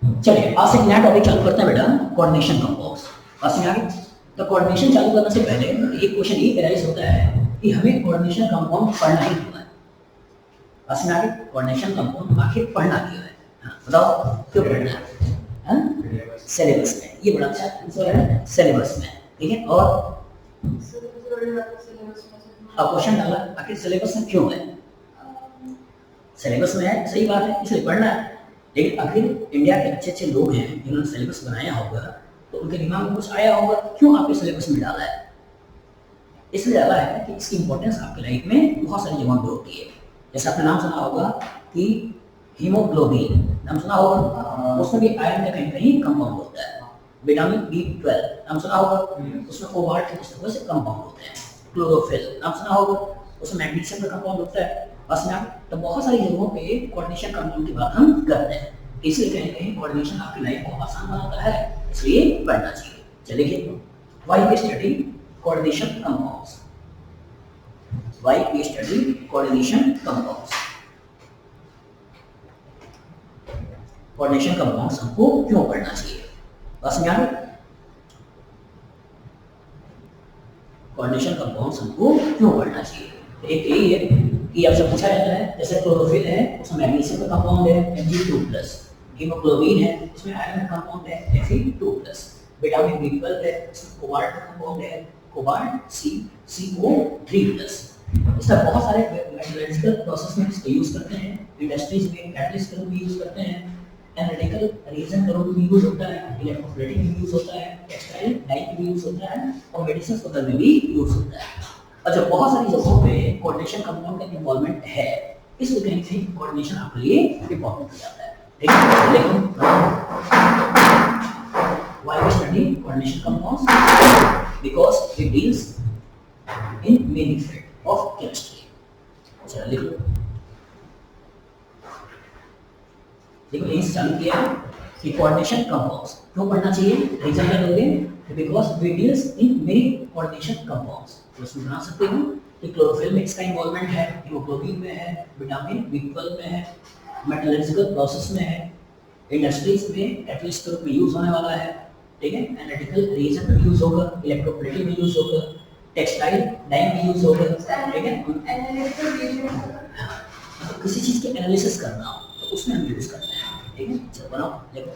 चलिए आज से एक नया टॉपिक चालू करते हैं बेटा, कोऑर्डिनेशन कंपाउंड्स। बात समझ आ गई? तो कोऑर्डिनेशन चालू करने से पहले एक क्वेश्चन ये एराइज होता है कि हमें कोऑर्डिनेशन कंपाउंड पढ़ना ही क्यों है। बात समझ आ गई? कोऑर्डिनेशन कंपाउंड आखिर पढ़ना क्यों है? हाँ, बताओ क्यों पढ़ना है? सिलेबस में, ये बड़ा अच्छा आंसर है, सिलेबस में। ठीक है, और अब क्वेश्चन डाला आखिर सिलेबस में क्यों है? सिलेबस में है, सही बात है, इसलिए पढ़ना है। लेकिन आखिर इंडिया के अच्छे अच्छे लोग हैं जिन्होंने सिलेबस बनाया होगा, तो उनके दिमाग में कुछ आया होगा क्यों आपके सिलेबस में डाला है। इसलिए डाला है कि इसकी इंपॉर्टेंस आपकी लाइफ में बहुत सारी जगहों पर होती है। जैसे आपने नाम सुना होगा कि हीमोग्लोबिन, नाम सुना होगा, उसमें भी आयरन का कहीं कहीं कंपाउंड होता है। विटामिन B12 नाम सुना होगा, उसमें कोबाल्ट के पुस्तकों से कंपाउंड होते हैं। क्लोरोफिल नाम सुना होगा, उसमें मैग्नीशियम का कंपाउंड होता है। बस ना, तो बहुत सारी जगहों पे कोऑर्डिनेशन कंपाउंड की बात हम करते हैं। इसलिए कहीं कहीं कोऑर्डिनेशन आपकी लाइफ को आसान बनाता है, इसलिए पढ़ना चाहिए। चलिए, why we study coordination compounds. Why we study coordination compounds. Coordination compounds हमको क्यों पढ़ना चाहिए? बस समझ आ गई? कोऑर्डिनेशन कंपाउंड्स हमको क्यों पढ़ना चाहिए? एक यही है कि आपसे पूछा जाता है, जैसे क्लोरोफिल है, उसमें मैग्नीशियम का कंपाउंड है Mg2+, हीमोग्लोबिन है, इसमें आयरन का कंपाउंड है Fe2+, विटामिन B12 है, इसमें कोबाल्ट का कंपाउंड है कोबाल्ट CO3+। इस तरह बहुत सारे मेटलर्जिकल प्रोसेस में इसको यूज करते हैं, इंडस्ट्रीज में कैटलिस्ट के रूप में यूज करते हैं, एनालिटिकल रीजन के रूप में यूज होता है, इलेक्ट्रोप्लेटिंग में यूज होता है, टेक्सटाइल डाइंग में यूज होता है, और मेडिसिन वगैरह में भी यूज होता है। अच्छा, बहुत सारी जगहों पे कोऑर्डिनेशन कंपाउंड का इन्वॉल्वमेंट है, इसलिए कहीं कहीं कोऑर्डिनेशन आपके लिए इंपॉर्टेंट हो जाता है। ठीक है, लेकिन why we study coordination compounds? Because it deals in many fields of chemistry. चलो लिख लो, देखो यही चालू किया है कि कोऑर्डिनेशन कंपाउंड्स क्यों पढ़ना चाहिए। रीजन क्या दोगे? Because we deals in many coordination compounds. तो इसमें बना सकते हो कि क्लोरोफिल में इसका इन्वॉल्वमेंट है, हीमोग्लोबिन में है, विटामिन B12 में है, मेटलर्जिकल प्रोसेस में है, इंडस्ट्रीज में कैटलिस्ट के रूप में यूज होने वाला है। ठीक है, एनालिटिकल रिएजेंट में यूज होगा, इलेक्ट्रोप्लेटिंग में यूज होगा, टेक्सटाइल डाइंग में यूज होगा। ठीक है, तो किसी चीज की एनालिसिस करना हो तो उसमें हम यूज करते हैं। ठीक है, चलो बनाओ, देखो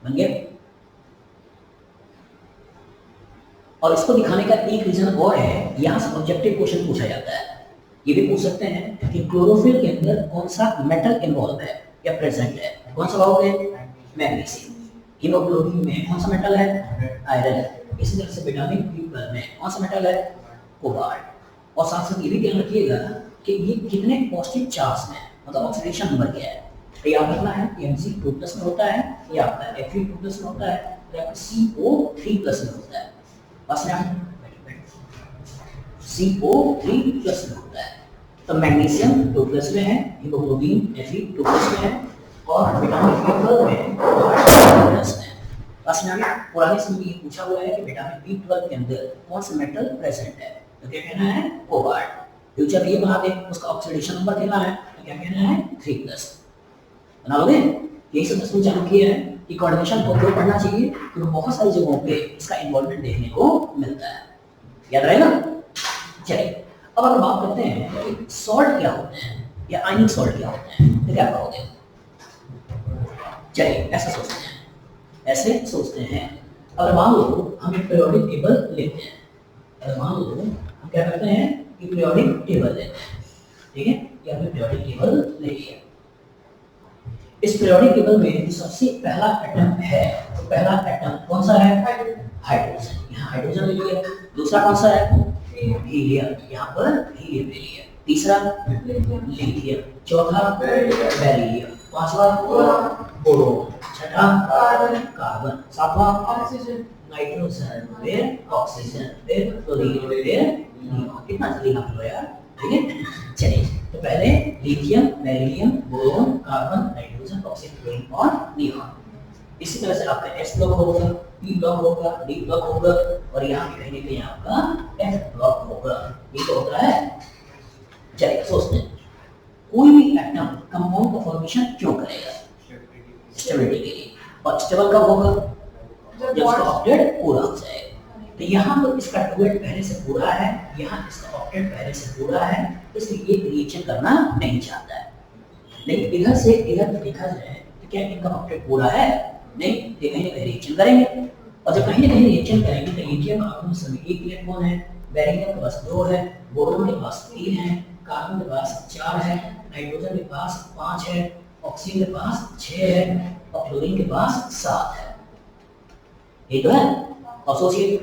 बन गया। और इसको दिखाने का एक रीजन और है, यहाँ से ऑब्जेक्टिव क्वेश्चन पूछा जाता है। ये भी पूछ सकते हैं कि क्लोरोफिल के अंदर कौन सा मेटल इन्वॉल्व है या प्रेजेंट है। कौन सा पाओगे? मैग्नीशियम। हीमोग्लोबिन में कौन सा मेटल है? आयरन है। इसी तरह से विटामिन B12 में कौन सा मेटल है? कोबाल्ट। और साथ साथ ये भी ध्यान रखिएगा कि ये कितने पॉजिटिव चार्ज में, मतलब ऑक्सीडेशन नंबर क्या है। तो याद रखना है कि Mg2+ में होता है, या आपका Fe2+ में होता है, या आपका CO3+ में होता है। बस यहाँ CO3+ में होता है। तो मैग्नीशियम 2+ में है, हीमोग्लोबिन Fe2+ में है, और विटामिन B12 में कोबाल्ट में। बस यहाँ पुराने समय में ये पूछा हुआ है कि विटामिन B12 के अंदर कौन सा मेटल प्रेजेंट है, तो क्या कहना है? कोबाल्ट। फ्यूचर ये बना दे, उसका ऑक्सीडेशन नंबर देना है, तो क्या कहना है? 3+। बना लोगे? यही सब इसमें चालू किया है कि कोऑर्डिनेशन को क्यों पढ़ना चाहिए, क्योंकि बहुत सारी जगहों पे इसका इन्वॉल्वमेंट देखने को मिलता है। याद रहेगा? चलिए, अब अगर बात करते हैं कि सॉल्ट क्या होते हैं या आयनिक सॉल्ट क्या होते हैं, तो क्या कहोगे? चलिए ऐसा सोचते हैं, अगर मान लो हम एक पीरियोडिक टेबल लेते हैं, अगर मान लो हम क्या करते हैं कि पीरियोडिक टेबल लेते हैं। ठीक है, या हमने पीरियोडिक टेबल ले लिया। इस पीरियोडिक टेबल में जो सबसे पहला एटम है, तो पहला एटम कौन सा है? हाइड्रोजन। यहाँ हाइड्रोजन ले लिया। दूसरा कौन सा है? हीलियम। यहाँ पर हीलियम ले लिया। तीसरा लिथियम। चौथा बेरिलियम। पांचवा बोरोन, छठा कार्बन, सातवां ऑक्सीजन, नाइट्रोजन, फिर ऑक्सीजन, फिर क्लोरीन, फिर नियॉन। कितना जल्दी नाप लो यार, ठीक है। चलिए, तो पहले lithium, beryllium, boron, carbon, nitrogen, oxygen, chlorine और नियॉन। इसी तरह से आपका एस ब्लॉक होगा, पी ब्लॉक होगा, डी ब्लॉक होगा और यहाँ पे कहीं ना कहीं आपका एफ ब्लॉक होगा। ये तो होता है। चलिए सोचते हैं, कोई भी एटम कंपाउंड का फॉर्मेशन क्यों करेगा? स्टेबिलिटी के लिए। और स्टेबल कब होगा? जब उसका ऑक्टेट पूरा हो जाएगा। तो यहाँ पर इसका डुएट पहले से पूरा है, यहाँ इसका ऑक्टेट पहले से पूरा है, इसलिए ये रिएक्शन करना नहीं चाहता है। लेकिन इधर से इधर देखा जाए तो क्या इनका ऑक्टेट पूरा है? नहीं, ये कहीं ना कहीं रिएक्शन करेंगे। और जब कहीं ना कहीं रिएक्शन करेंगे तो लिथियम आटम में एक इलेक्ट्रॉन है, बेरिलियम के पास 2 है, बोरोन के पास 3 है, कार्बन के पास 4 है, नाइट्रोजन के पास 5 है, ऑक्सीजन के पास 6 है और क्लोरीन के पास 7 है। ये तो है। और सोचिए,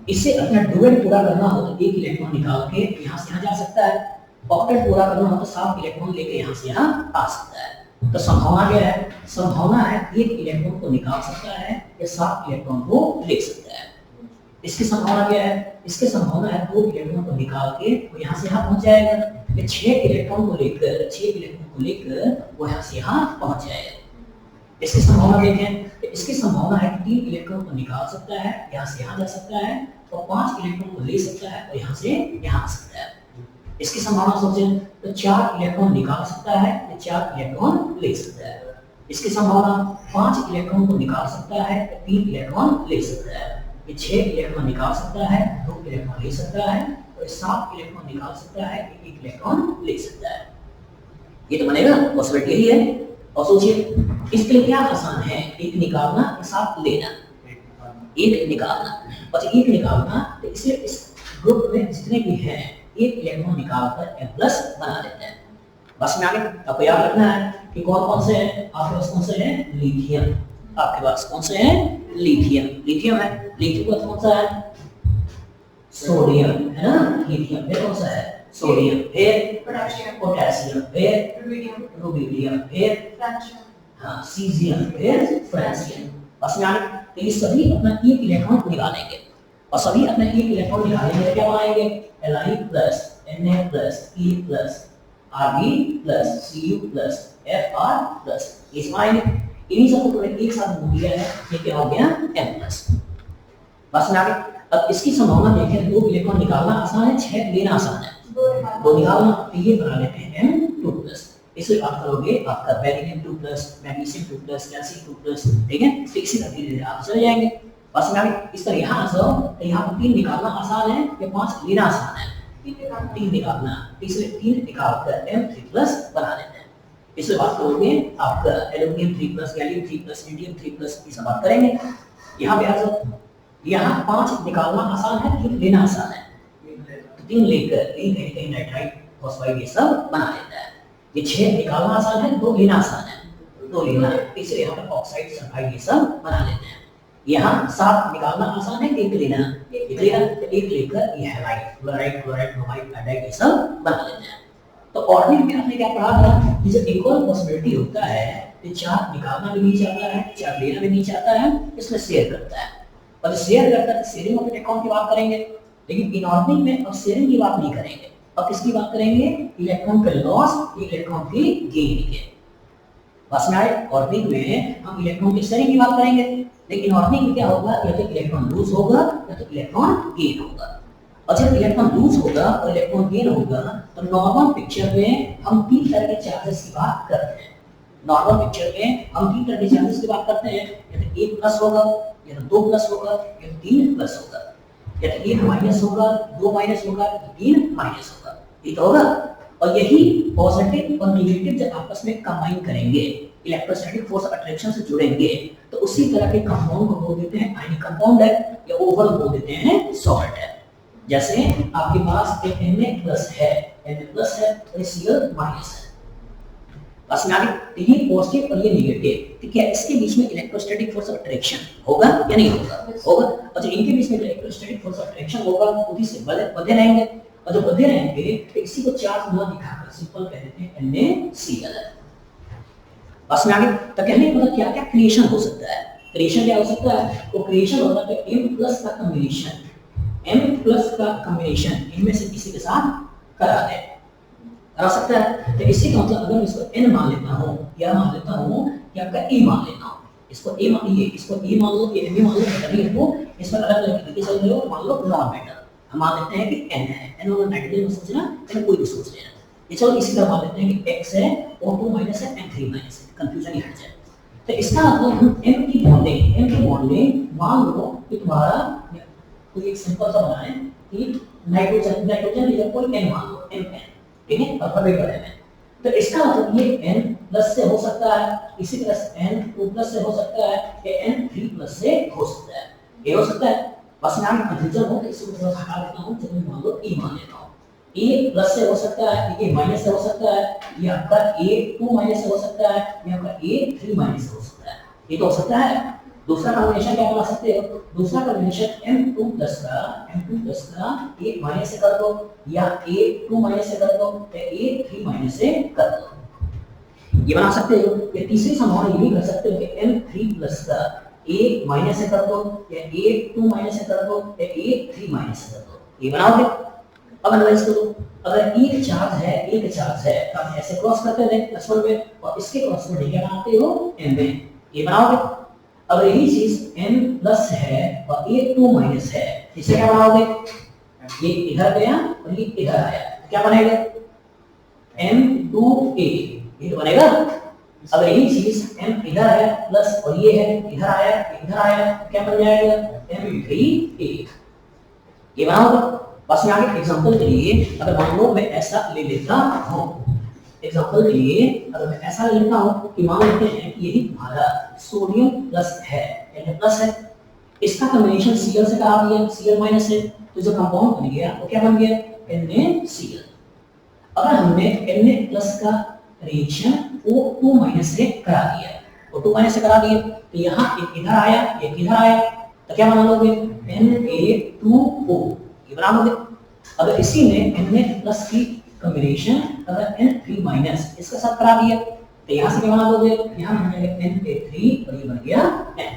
इससे अपना डुएट पूरा करना हो तो एक इलेक्ट्रॉन निकाल के यहाँ से यहाँ जा सकता है, ऑक्टेट पूरा करना हो तो 7 इलेक्ट्रॉन लेके यहाँ से यहाँ आ सकता है। तो संभावना क्या है? संभावना है एक इलेक्ट्रॉन को निकाल सकता है या 7 इलेक्ट्रॉन को ले सकता है। इसकी संभावना क्या है? इसकी संभावना है 2 इलेक्ट्रॉन को निकाल के वो यहाँ से यहाँ पहुंच जाएगा, या 6 इलेक्ट्रॉन को लेकर वो यहाँ से यहाँ पहुंच जाएगा। इसकी संभावना देखें तो इसकी संभावना है कि 3 इलेक्ट्रॉन को निकाल सकता है, यहाँ से यहाँ जा सकता है, और 5 इलेक्ट्रॉन को ले सकता है और यहाँ से यहाँ आ सकता है। इसकी संभावना सोचें तो 4 इलेक्ट्रॉन निकाल सकता है या 4 इलेक्ट्रॉन ले सकता है। इसकी संभावना 5 इलेक्ट्रॉन को निकाल सकता है या 3 इलेक्ट्रॉन ले सकता है। ये 6 इलेक्ट्रॉन निकाल सकता है, 2 इलेक्ट्रॉन ले सकता है, और 7 इलेक्ट्रॉन निकाल सकता है, 1 इलेक्ट्रॉन ले सकता है। ये तो बनेगा, पॉसिबिलिटी यही है। और सोचिए, इसके लिए क्या आसान है? एक निकालना या 7 लेना। एक निकालना, अच्छा एक निकालना, तो इसलिए इस ग्रुप में जितने भी हैं एक इलेक्ट्रॉन निकालकर M+ बना देते हैं। बस में आगे आपको याद रखना है कि कौन कौन से हैं आपके पास। कौन से हैं? लिथियम। आपके पास कौन से हैं? लिथियम। लिथियम है, लिथियम का कौन सा है? सोडियम है ना। लिथियम फिर कौन सा है? सोडियम, फिर पोटेशियम, फिर रुबिडियम, फिर हाँ सीजियम, फिर फ्रांसियम। बस में आगे तो ये सभी अपना एक इलेक्ट्रॉन निकालेंगे, और सभी अपना एक इलेक्ट्रॉन निकालेंगे तो क्या बनाएंगे? Li+, Na+, E+, Rb+, Cu+, Fr+, इस बनाएंगे। इन्हीं सबको तुमने एक साथ मिला दिया है, ये क्या हो गया? M+। बस में आगे अब इसकी संभावना देखें, 2 इलेक्ट्रॉन निकालना आसान है, 6 लेना आसान है। 2 निकालना, तो ये बना लेते हैं M2+। इसे आप करोगे आपका बेरिलियम 2+, मैग्नीशियम 2+, कैल्शियम 2+, ठीक है। तो इसी तरह धीरे-धीरे आप चले जाएंगे। बस में आगे इस तरह यहाँ आ जाओ तो यहाँ पर 3 निकालना आसान है या 5 लेना आसान है? 3 निकालना, तीसरे 3 निकाल कर M3+ बना लेते हैं। इससे बात करोगे आपका एल्यूमिनियम 3+, गैलियम 3+, इंडियम 3+, ये सब बात करेंगे। यहाँ पे आ जाओ, यहाँ 5 निकालना आसान है, 3 लेना आसान है। तो 3 लेकर कहीं नाइट्राइट, फॉस्फाइड ये सब बना लेता है। ये 6 निकालना आसान है, 2 लेना आसान है, 2 लेना। तीसरे यहाँ पर ऑक्साइड, सल्फाइड ये सब बना लेते हैं। यहाँ 7 निकालना आसान है, 1 लेना, 1 लेकर ये हैलाइड, क्लोराइड, ब्रोमाइड, आयोडाइड ये सब बना लेते हैं। तो ऑर्गेनिक में आपने क्या पढ़ा था कि जब एक और पॉसिबिलिटी होता है कि 4 निकालना भी नहीं चाहता है, 4 लेना भी नहीं चाहता है, इसमें शेयर करता है। और जो शेयर करता है, शेयरिंग ऑफ इलेक्ट्रॉन की बात करेंगे। लेकिन इनऑर्गेनिक में अब शेयरिंग की बात नहीं करेंगे, अब किसकी बात करेंगे? इलेक्ट्रॉन के लॉस, इलेक्ट्रॉन की गेन के। बस में आए, ऑर्गेनिक में हम इलेक्ट्रॉन की शेयरिंग की बात करेंगे, लेकिन ऑर्गेनिक में क्या होगा? या तो इलेक्ट्रॉन लूज होगा या तो इलेक्ट्रॉन गेन होगा। और जब इलेक्ट्रॉन लूज होगा और इलेक्ट्रॉन गेन होगा तो नॉर्मल पिक्चर में हम 3 तरह के चार्जेस की बात करते हैं। नॉर्मल पिक्चर में हम 3 तरह के चार्जेस की बात करते हैं, या तो 1+ होगा, या तो 2+ होगा, या तो 3+ होगा, या तो 1- होगा, 2- होगा, 3- होगा। ये तो होगा। और यही पॉजिटिव और नेगेटिव जब आपस में कंबाइन करेंगे, इलेक्ट्रोस्टैटिक फोर्स अट्रैक्शन से जुड़ेंगे, तो उसी तरह के कंपाउंड को बोल देते हैं आयनिक कंपाउंड है, या ओवरऑल बोल देते हैं सॉल्ट है। जैसे आपके पास एक Na+ है, Na+ है और Cl- है। बस में आगे तो ये पॉजिटिव और ये नेगेटिव, तो क्या इसके बीच में इलेक्ट्रोस्टैटिक फोर्स ऑफ अट्रैक्शन होगा या नहीं होगा? होगा। और जो इनके बीच में इलेक्ट्रोस्टैटिक फोर्स ऑफ अट्रैक्शन होगा उसी से बंधे रहेंगे, और जो बंधे रहेंगे तो इसी को चार्ज ना दिखाकर सिंपल कह देते हैं NaCl। बस में आगे तो कहने का मतलब क्या क्या क्रिएशन हो सकता है। क्रिएशन क्या हो सकता है, वो क्रिएशन होता है m प्लस का कॉम्बिनेशन, m प्लस का कॉम्बिनेशन इनमें से किसी के साथ करा दे, करा सकता है। तो इसी का मतलब अगर मैं इसको n मान लेता हूँ या मान लेता हूँ कि आपका a मान लेता हूँ, इसको a मान लीजिए, इसको a मान लो, ये b मान लो, तभी इसको इस पर अलग अलग तरीके से चल रहे हो। मान लो नॉन मेटल हम मान लेते हैं कि n है, n वाला नाइट्रोजन में सोचना, n कोई भी सोच लेना। ये चलो इसी तरह मान लेते हैं कि x है, O2 माइनस है, N3 माइनस है, कंफ्यूजन ही हट जाए। तो इसका मतलब हम m की बॉन्डिंग मान लो कि तुम्हारा कोई एक सिंपल सा बनाए कि नाइट्रोजन या कोई n मान लो, Mn, ठीक है, अल्फाबेट वाले में। तो इसका मतलब ये n प्लस से हो सकता है, इसी तरह से n2 प्लस से हो सकता है, ये n3 प्लस से हो सकता है, ये हो सकता है। बस मैं आपको कंफ्यूजन हो तो इसको थोड़ा सा हटा देता हूं, चलो मान लो e मान लेता हूं, e प्लस से हो सकता है, ये माइनस से हो सकता है, ये आपका a2 माइनस से हो सकता है, ये आपका a3 माइनस से हो सकता है, ये तो हो सकता है। दूसरा कॉम्बिनेशन क्या बना सकते हो, दूसरा कॉम्बिनेशन m2 प्लस का a माइनस से कर दो या a2 माइनस से कर दो या a3 माइनस से कर दो, ये बना सकते हो। या तीसरी संभावना ये भी कर सकते हो कि m3 प्लस का a माइनस से कर दो या a2 माइनस से कर दो या a3 माइनस से कर दो, ये बनाओगे। अब एनालाइज करो, अगर एक चार्ज है तो आप ऐसे क्रॉस करते रहे प्लस1 में और इसके क्रॉस में क्या बनाते हो m में, ये बनाओगे। अगर यही चीज m प्लस है और a2 माइनस है, इसे क्या बनाओगे, ये इधर गया और ये इधर आया, क्या बनेगा m2a, ये तो बनेगा। अगर यही चीज m इधर है प्लस और ये है इधर आया, क्या बन जाएगा m3a, ये बनाओगे। बस मैं आगे एग्जांपल के लिए अगर मान लो मैं ऐसा ले लेता हूं, एग्जांपल के लिए अगर मैं ऐसा ले लेता हूं कि मान लेते हैं कि यही तुम्हारा सोडियम प्लस है, प्लस है, इसका कॉम्बिनेशन Cl से करा दिया, Cl माइनस है, तो जो कंपाउंड बन गया वो क्या बन गया NaCl। अगर हमने Na प्लस का रिएक्शन O2 माइनस से करा दिया, O2 माइनस से करा दिया, तो यहाँ एक इधर आया एक इधर आया, तो क्या बना लोगे Na2O, ये बना लोगे। अगर इसी में Na प्लस की कॉम्बिनेशन अगर N3 माइनस इसके साथ करा दिया, तो यहाँ से क्या बना दोगे, यहाँ बन जाएगा Na3 और ये बन गया N,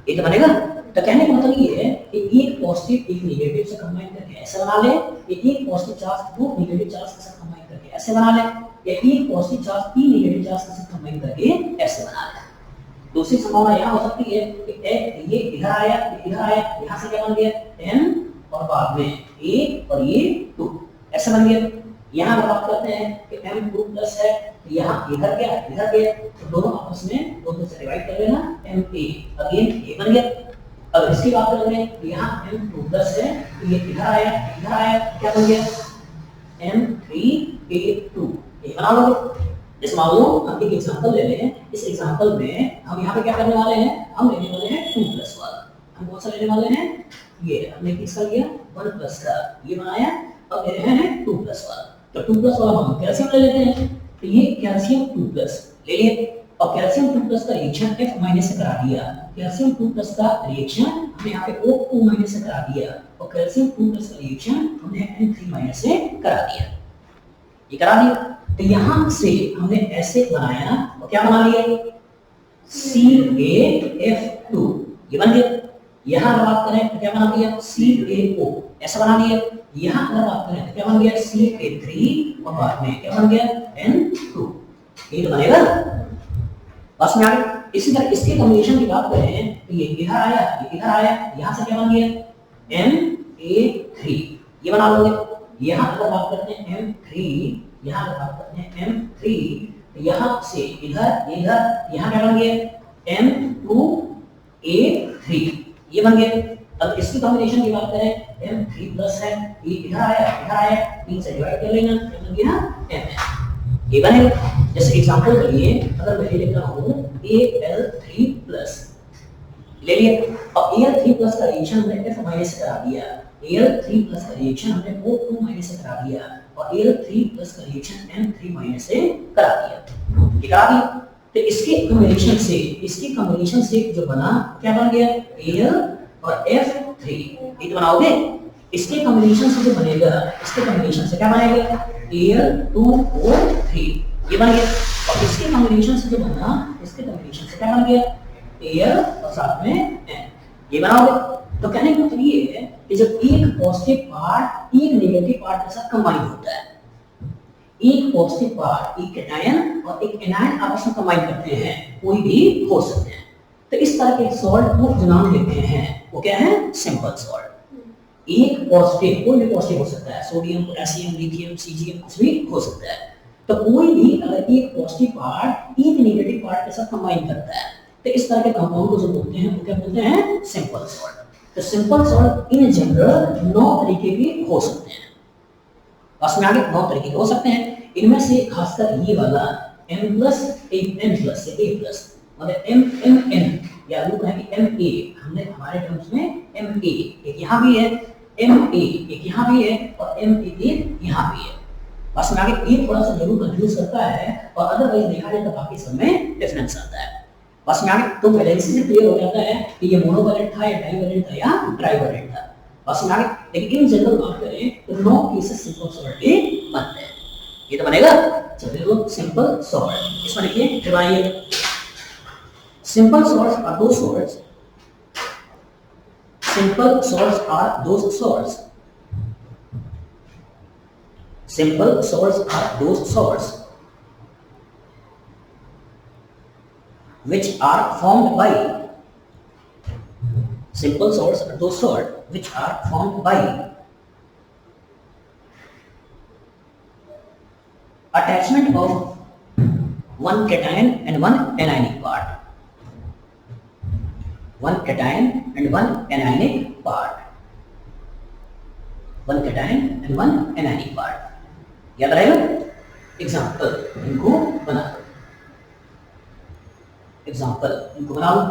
ये तो बनेगा। तो कहने का मतलब ये है कि एक पॉजिटिव एक नेगेटिव से कंबाइन करके ऐसे बना ले, एक पॉजिटिव चार्ज दो नेगेटिव चार्ज के साथ कंबाइन करके ऐसे बना ले, या एक पॉजिटिव चार्ज तीन नेगेटिव चार्ज के साथ कंबाइन करके ऐसे बना ले। दूसरी संभावना यह हो सकती है कि ये इधर आया यहाँ से क्या बन गया N और बाद में A और ये 2 ऐसा बन गया। यहाँ हम बात करते हैं कि M2 प्लस है, यहाँ इधर गया, तो दोनों आपस में दो से डिवाइड कर लेना, Ma अगेन ये बन गया। अब इसकी बात करें, यहाँ M2 प्लस है, तो ये इधर आया, क्या बन गया M3A2, ये बना लोगे। जैसे मान लो हम एक एग्जांपल ले लें, इस एग्जांपल में हम यहाँ पे क्या करने वाले हैं, हम लेने वाले हैं 2 प्लस वाला, हम कौन सा लेने वाले हैं, ये हमने किसका लिया 1 प्लस का, ये बनाया, अब ले रहे हैं 2 प्लस वाला। तो 2 प्लस वाला हम कैल्शियम ले लेते हैं, तो ये कैल्शियम 2 प्लस ले लिए, और कैल्शियम 2 प्लस का रिएक्शन F माइनस से करा दिया, कैल्शियम 2 प्लस का रिएक्शन हमने यहाँ पे O2 माइनस से करा दिया, और कैल्शियम 2 प्लस का रिएक्शन हमने N3 माइनस से करा दिया, ये करा दिया। तो यहाँ से हमने ऐसे बनाया और क्या बना लिया CaF2, ये बन गया। यहाँ अगर बात करें तो क्या बना दिया CaO, ऐसा बना दिया। यहाँ अगर बात करें तो क्या बन गया Ca3 और बाद में क्या बन गया N2, ये तो बनेगा। बस में आगे इसी तरह इसके कॉम्बिनेशन की बात करें तो ये इधर आया, यहाँ से क्या बन गया Na3, ये बना लोगे। यहाँ अगर बात करते हैं M3, यहाँ अगर बात करते हैं M3, तो यहाँ से इधर यहाँ क्या बन गया M2A3, ये बन गया। अब इसकी कॉम्बिनेशन की बात करें M3 प्लस है, ये इधर आया, 3 से डिवाइड कर लेना, क्या बन गया Mn, ये बनेगा। जैसे एग्जांपल के लिए अगर मैं ले लेता हूँ Al3 प्लस ले लिया, अब Al3 प्लस का रिएक्शन हमने F माइनस से करा दिया, Al3 प्लस का रिएक्शन हमने O2 माइनस से करा दिया, और Al3 प्लस का रिएक्शन N3 माइनस से करा दिया, ये करा दिया। तो इसके कॉम्बिनेशन से जो बना क्या बन गया Al और F3, ये तो बनाओगे। इसके कॉम्बिनेशन से जो बनेगा, इसके कॉम्बिनेशन से क्या बनेगा Al2O3, ये बन गया। और इसके कॉम्बिनेशन से जो बना, इसके कॉम्बिनेशन से क्या बन गया, एयर और साथ में एन, ये बनाओगे। तो कहने का मतलब ये है कि जब एक पॉजिटिव पार्ट एक नेगेटिव पार्ट के साथ कंबाइन होता है, एक पॉजिटिव पार्ट एक कैटायन और एक एनायन आपस में कंबाइन करते हैं, कोई भी हो सकते हैं, तो इस तरह के सॉल्ट को जो नाम देते हैं वो क्या है, सिंपल सॉल्ट। एक पॉजिटिव, कोई भी पॉजिटिव हो सकता है, सोडियम, पोटेशियम, लिथियम, सीजीएम, कुछ भी हो सकता है। तो कोई भी अगर एक पॉजिटिव पार्ट एक नेगेटिव पार्ट के साथ कंबाइन करता है, तो इस तरह के कंपाउंड को जो बोलते हैं वो क्या बोलते हैं, सिंपल सॉल्ट। तो सिंपल सॉल्ट इन जनरल 9 तरीके के हो सकते हैं, बस में आगे 9 तरीके के हो सकते हैं। इनमें से खासकर ये वाला M+ से A+, मतलब MN या यूं कहें कि MA, हमने हमारे टर्म्स में MA एक यहाँ भी है, MA एक यहाँ भी है और MA एक यहाँ भी है। बस में आगे ये थोड़ा सा जरूर कंफ्यूज करता है और अदरवाइज देखा जाए तो बाकी सब में डिफरेंस आता है। बस में आगे तो वैलेंसी से क्लियर हो जाता है कि ये मोनोवैलेंट था या डाइवैलेंट था या ट्राइवैलेंट था। बस में आगे लेकिन इन जनरल बात करें तो 9 केसेस सिंपल सॉल्ट के बनते हैं। ये तो बनेगा, चलिए तो सिंपल सॉल्ट इसमें लिखिए, फिर आइए simple salts are those salts, simple salts are those salts, simple salts are those salts which are formed by, simple salts are those salts which are formed by attachment of one cation and one anionic part, one cation and one anionic part, one cation and one anionic part, याद रहेगा। Example इनको बना लो, example इनको बना लो।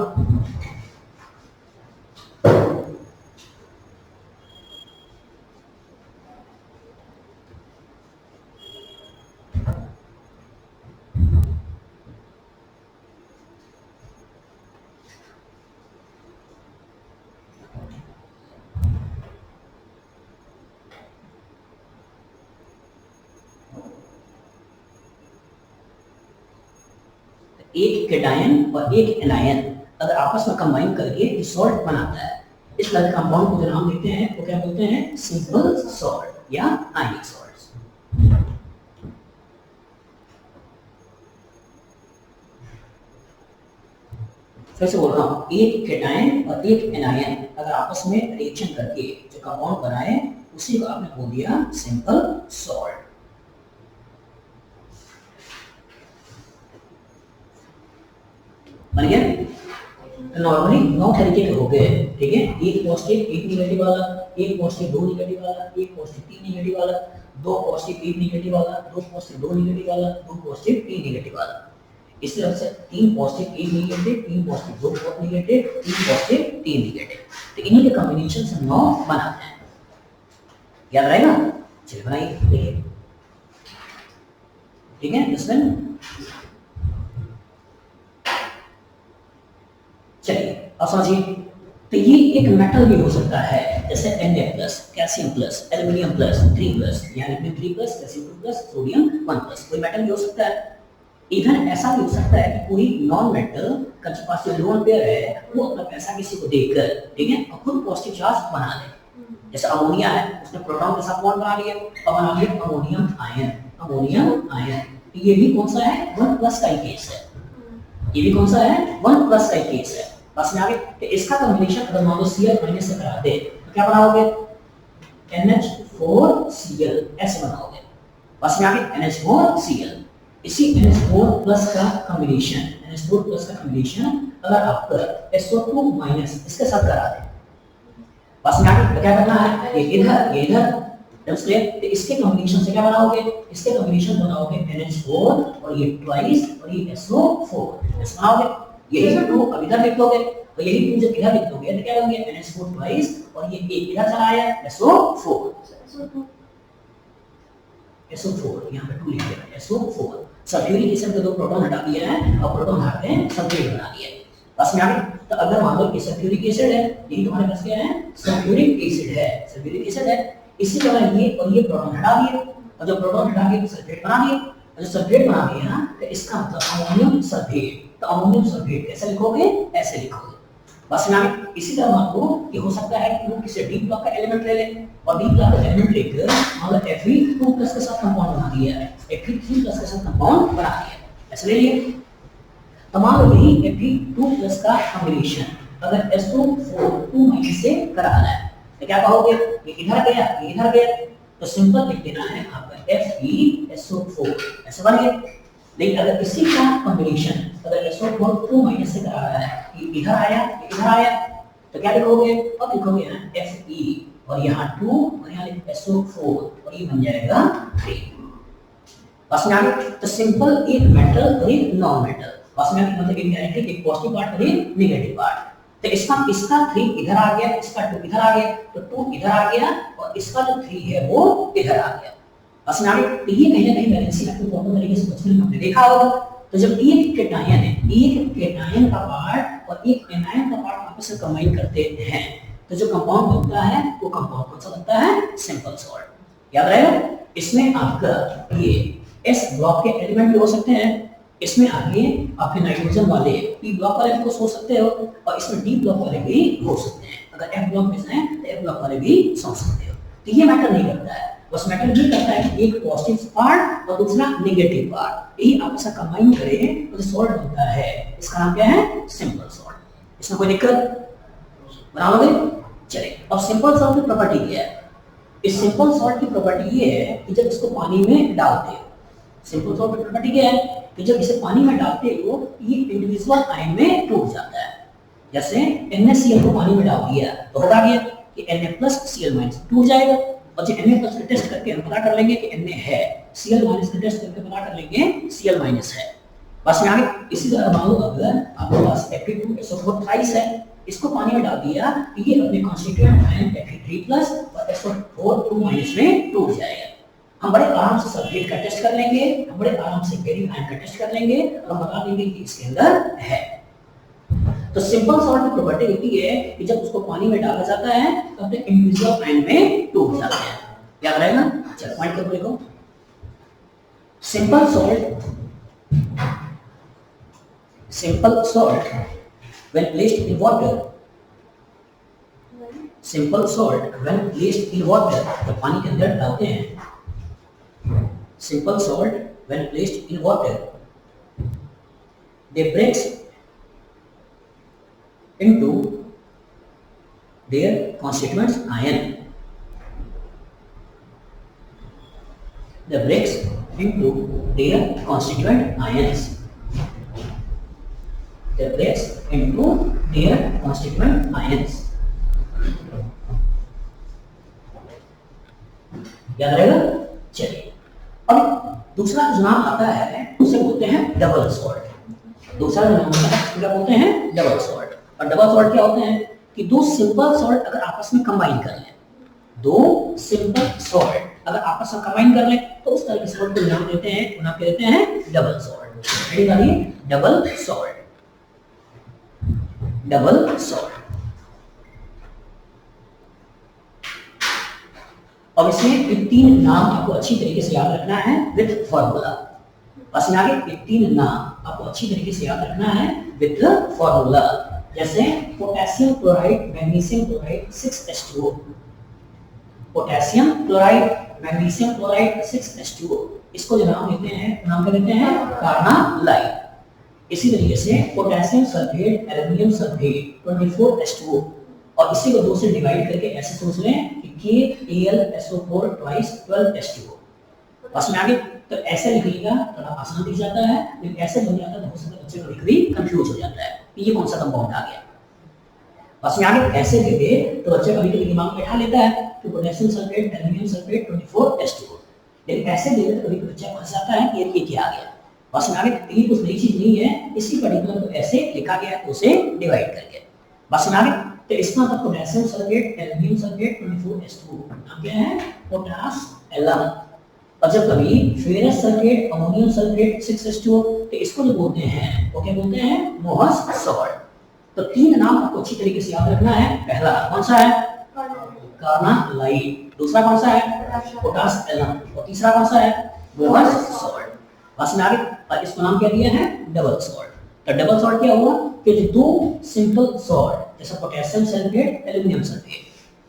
एक cation और एक anion अगर आपस में कंबाइन करके सॉल्ट बनाता है, इस तरह के कंपाउंड को जो नाम देते हैं वो क्या बोलते हैं, सिंपल सॉल्ट या आयनिक सॉल्ट्स। फिर से बोल रहा हूं, एक कैटायन और एक एनायन अगर आपस में रिएक्शन करके जो कंपाउंड बनाए उसी को आपने बोल दिया सिंपल सॉल्ट। बन गया। तो नॉर्मली 9 तरीके के हो गए, ठीक है, एक पॉजिटिव एक नेगेटिव वाला, एक पॉजिटिव 2 नेगेटिव वाला, एक पॉजिटिव 3 नेगेटिव वाला, 2 पॉजिटिव 1 नेगेटिव वाला, 2 पॉजिटिव 2 नेगेटिव वाला, 2 पॉजिटिव 3 नेगेटिव वाला। इस तरह से 3 positive 1 negative, 3 positive 2 negative, 3 positive 3 negative, तो इन्हीं के कॉम्बिनेशन से 9 बनाते हैं। याद रहेगा, चलिए बनाइए, देखिए, ठीक है। इसमें चलिए अब समझिए, तो ये एक मेटल भी हो सकता है, जैसे Na+, calcium plus, aluminium plus, 3+, यहाँ लिखते 3+, कैल्शियम 2+, सोडियम 1+, कोई मेटल भी हो सकता है। इवन ऐसा भी हो सकता है कि कोई नॉन मेटल का जो पास लोन पेयर है वो अपना पैसा किसी को देकर, ठीक है, और खुद पॉजिटिव चार्ज बना ले। जैसे अमोनिया है, उसने प्रोटॉन के साथ बॉन्ड बना लिया और बना लिया अमोनियम आयन, अमोनियम आयन। तो ये भी कौन सा है, 1+ का ही केस है, ये भी कौन सा है, 1+ का ही केस है। बस में आगे, तो इसका कॉम्बिनेशन अगर मान लो Cl- से करा दे तो क्या बनाओगे, NH4Cl ऐसे बनाओगे। बस में आगे NH4Cl, इसी NH4+ का कॉम्बिनेशन, NH4+ का कॉम्बिनेशन अगर आप SO2- इसके साथ करा दे, बस में आगे तो क्या करना है, ये इधर तो इसके कॉम्बिनेशन से क्या बनाओगे, इसके कॉम्बिनेशन बनाओगे NH4 और ये ट्वाइस और ये SO4 ऐसे बनाओगे। यही 2 अब इधर लिख दोगे और यही 2 जब इधर लिख दोगे तो क्या बन गया, NH4 ट्वाइस और ये एक इधर चला आया SO4, यहाँ पे 2 लिख दिया SO4। सल्फ्यूरिक एसिड के 2 प्रोटॉन हटा दिए हैं और प्रोटॉन हटा के सल्फेट बना दिया है। बस में आगे, तो अगर मान लो कि सल्फ्यूरिक एसिड है, यही तुम्हारे पास क्या है, सल्फ्यूरिक एसिड है, सल्फ्यूरिक एसिड है, इसी तरह ये और ये प्रोटॉन हटा दिए और जब प्रोटॉन हटा के सल्फेट बना दिए, जो सल्फेट बना दिया तो इसका मतलब अमोनियम सल्फेट। तो अमोनियम सल्फेट कैसे लिखोगे, ऐसे लिखोगे। बस में इसी तरह मान लो कि हो सकता है कि वो किसी डी ब्लॉक का एलिमेंट ले ले और डी ब्लॉक का एलिमेंट लेकर मान लो Fe2+ के साथ कंपाउंड बना दिया है, Fe3+ के साथ कंपाउंड बना दिया है, ऐसे ले लिए। तो मान लो यही Fe2+ का कॉम्बिनेशन अगर SO4 2- से कराना है तो क्या कहोगे, ये इधर गया, ये इधर गया, तो सिंपल लिख देना है आपका FeSO4 ऐसे बन गया। लेकिन अगर इसी का कॉम्बिनेशन अगर SO4 2- से करा रहा है, ये इधर आया, ये इधर आया, तो क्या लिखोगे, अब लिखोगे ना Fe और यहाँ 2 और यहाँ लिखोगे SO4 और ये बन जाएगा 3। बस में आगे तो सिंपल एक मेटल और एक नॉन मेटल, बस में आगे मतलब इनडायरेक्टली एक पॉजिटिव पार्ट और एक नेगेटिव पार्ट। तो इसका 3 इधर आ गया, इसका 2 इधर आ गया, तो 2 इधर आ गया और इसका जो 3 है वो इधर आ गया। बस में आगे तो ये कहीं ना कहीं बैलेंसिंग एक्ट प्रॉपर तरीके से बचपन में हमने देखा होगा। तो जब एक केटायन है, एक केटायन का पार्ट और एक एनायन का पार्ट आपस में कंबाइन करते हैं तो जो कंपाउंड बनता है वो कंपाउंड कौन सा बनता है, सिंपल सॉल्ट। याद रहेगा, इसमें आपका ये एस ब्लॉक के एलिमेंट भी हो सकते हैं, इसमें आगे आपके नाइट्रोजन वाले पी ब्लॉक वाले भी सोच सकते हो और इसमें डी ब्लॉक वाले भी हो सकते हैं। अगर एफ ब्लॉक में हैं तो एफ ब्लॉक वाले भी सोच सकते हो। तो ये मैटर नहीं करता है, बस मैटर ये करता है कि एक पॉजिटिव पार्ट और दूसरा नेगेटिव पार्ट यही आपस में कंबाइन करें तो सॉल्ट बनता है, इसका नाम क्या है, सिंपल सॉल्ट। इसमें कोई दिक्कत बना लोगे। चलिए अब सिंपल सॉल्ट की प्रॉपर्टी क्या है। इस सिंपल सॉल्ट की प्रॉपर्टी ये है कि जब इसको पानी में डालते हो, सिंपल सॉल्ट की प्रॉपर्टी क्या है कि जब इसे पानी में डालते हो ये इंडिविजुअल आयन में टूट जाता है। जैसे NaCl को पानी में डाल दिया तो होगा क्या कि Na+Cl- टूट जाएगा और जो Na+ का टेस्ट करके हम पता कर लेंगे कि Na है, Cl- का टेस्ट करके पता कर लेंगे Cl- है। बस में आगे इसी तरह मान लो अगर आपके पास Fe2SO4 थ्राइस है, इसको पानी में डाल दिया तो ये अपने कॉन्स्टिट्यूएंट आयन Fe3+ और SO4 2- में टूट जाएगा। हम बड़े आराम से सल्फेट का टेस्ट कर लेंगे, हम बड़े आराम से बेरियम आयन का टेस्ट कर लेंगे और हम बता देंगे कि इसके अंदर है। तो सिंपल सॉल्ट की प्रॉपर्टी होती है कि जब उसको पानी में डाला जाता है तो अपने इंडिविजुअल आयन में टूट जाते हैं। याद रहेगा, चलो पॉइंट करके लिखो। Simple salt when placed in water, simple salt when placed in water, तो पानी के अंदर डालते हैं, simple salt when placed in water they breaks into their constituents ion, they breaks into their constituent ions, they breaks into their constituent ions। याद रहेगा। चलिए अब दूसरा जो नाम आता है उसे बोलते हैं डबल सॉल्ट। दूसरा जो नाम आता है उसको क्या बोलते हैं, डबल सॉल्ट। और डबल सॉल्ट क्या होते हैं कि दो सिंपल सॉल्ट अगर आपस में कंबाइन कर लें, दो सिंपल सॉल्ट अगर आपस में कंबाइन कर लें तो उस तरह के सॉल्ट को नाम देते हैं, नाम देते हैं डबल सॉल्ट। रेडी वाली डबल सॉल्ट, डबल सॉल्ट। अब इसमें ये 3 नाम आपको अच्छी तरीके से याद रखना है विद फॉर्मूला। बस यहाँ के 3 नाम आपको अच्छी तरीके से याद रखना है विद फॉर्मूला। जैसे potassium chloride magnesium chloride 6H2O, potassium chloride magnesium chloride 6H2O, इसको जो नाम देते हैं नाम क्या देते हैं, कार्नालाइट। इसी तरीके से potassium sulphate aluminium sulphate 24H2O, और इसी को 2 से डिवाइड करके ऐसे सोच लें कि KAlSO4 2 12H2O। बस में आगे तो ऐसे लिखिएगा थोड़ा आसान दिख जाता है, लेकिन ऐसे बन जाता है तो हो सकता है बच्चे को भी कंफ्यूज हो जाता है कि ये कौन सा कंपाउंड आ गया। बस में आगे ऐसे लिखे तो बच्चे कभी कभी दिमाग में बैठा लेता है कि potassium sulphate aluminium sulphate 24H2O, लेकिन ऐसे देखे तो कभी बच्चा फंस जाता है कि ये क्या आ गया। बस में आगे ये कुछ नई चीज नहीं है, इसी पर्टिकुलर को ऐसे लिखा गया है तो उसे डिवाइड करके। बस में आगे तो इसका मतलब potassium sulphate aluminium sulphate 24H2O नाम क्या है, पोटास एलम। और जब कभी ferrous sulphate ammonium sulphate 6H2O तो इसको जो बोलते हैं वो क्या बोलते हैं, मोहस सॉल्ट। तो 3 नाम आपको अच्छी तरीके से याद रखना है। पहला कौन सा है, कार्नालाइट, दूसरा कौन सा है, पोटास एलम, और तीसरा कौन सा है, मोहस सॉल्ट। बस में आगे इसको नाम क्या दिया है, डबल सॉल्ट। तो डबल सॉल्ट क्या हुआ कि जो दो सिंपल सॉल्ट जैसे पोटेशियम सल्फेट, एल्युमिनियम सल्फेट,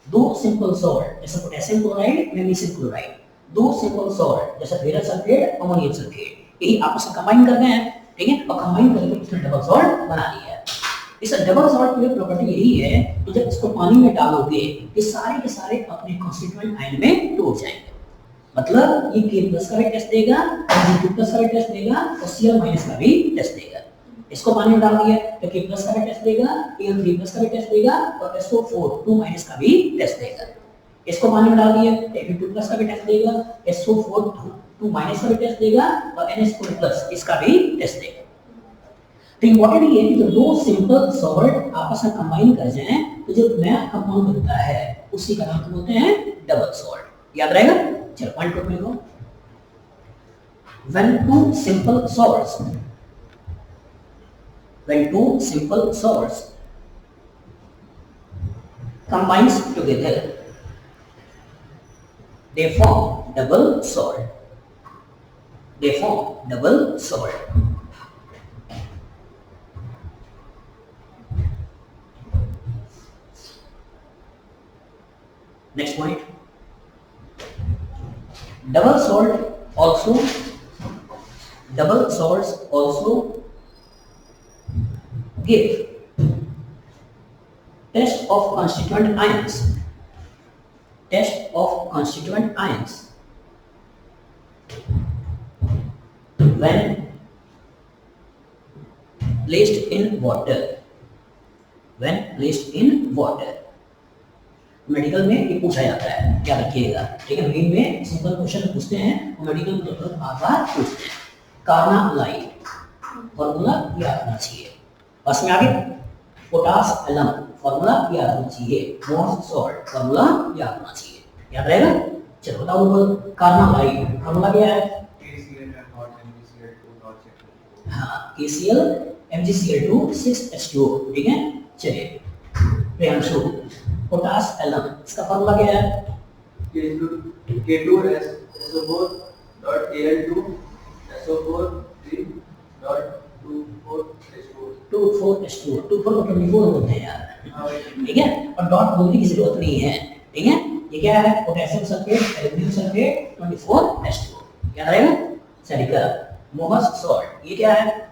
दो सिंपल सॉल्ट जैसे पोटेशियम क्लोराइड, मैग्नीशियम क्लोराइड, दो सिंपल सॉल्ट जैसे फेरस सल्फेट, अमोनियम सल्फेट, यही आपस में कंबाइन कर गए हैं, ठीक है, और कंबाइन करके इसने डबल सॉल्ट बना लिया है। इस डबल सॉल्ट की प्रॉपर्टी यही है कि जब इसको पानी में डालोगे ये सारे के सारे अपने कॉन्स्टिट्यूएंट आयन में टूट जाएंगे। मतलब ये K+ का भी टेस्ट देगा, Mg2+ का भी टेस्ट देगा और Cl- का भी टेस्ट देगा। इसको पानी में डाल दिया तो K+ का भी टेस्ट देगा, Al3+ का भी टेस्ट देगा और SO4 2- का भी टेस्ट देगा। इसको पानी में डाल दिया Fe2+ का भी टेस्ट देगा, SO4 2- का भी टेस्ट देगा और NH4+ इसका भी टेस्ट देगा। तो इम्पोर्टेंट ये है कि जब दो सिंपल सॉल्ट आपस में कंबाइन कर जाएं तो जो नया कंपाउंड बनता है उसी का नाम बोलते हैं डबल सॉल्ट। याद रहेगा? चलो पॉइंट को लिखो। when two simple salts combines together they form double salt. Next point, double salts also give test of constituent ions when placed in water. Medical में ये पूछा जाता है, क्या रखिएगा, ठीक है, मेन में सिंपल क्वेश्चन पूछते हैं और मेडिकल में तो बार पूछते हैं। कार्नालाइन फॉर्मूला याद रखना चाहिए। बस में आगे पोटास एलम फॉर्मूला याद रखना चाहिए, मोर्स सॉल्ट फॉर्मूला याद रखना चाहिए। याद रहेगा? चलो बताओ बोल, कार्नालाइन फॉर्मूला क्या है? हाँ, KCl MgCl2 6H2O, ठीक है। चलिए प्रियांशु, पोटास एलम इसका फॉर्मूला क्या है? K2SO4 Al2 SO4 24H2O 24 बोलते हैं यार, ठीक है, और डॉट बोलने की जरूरत नहीं है, ठीक है। ये क्या है? Potassium sulphate, aluminium sulphate 24H2O। याद रहेगा? चलिए मोहस सॉल्ट ये क्या है?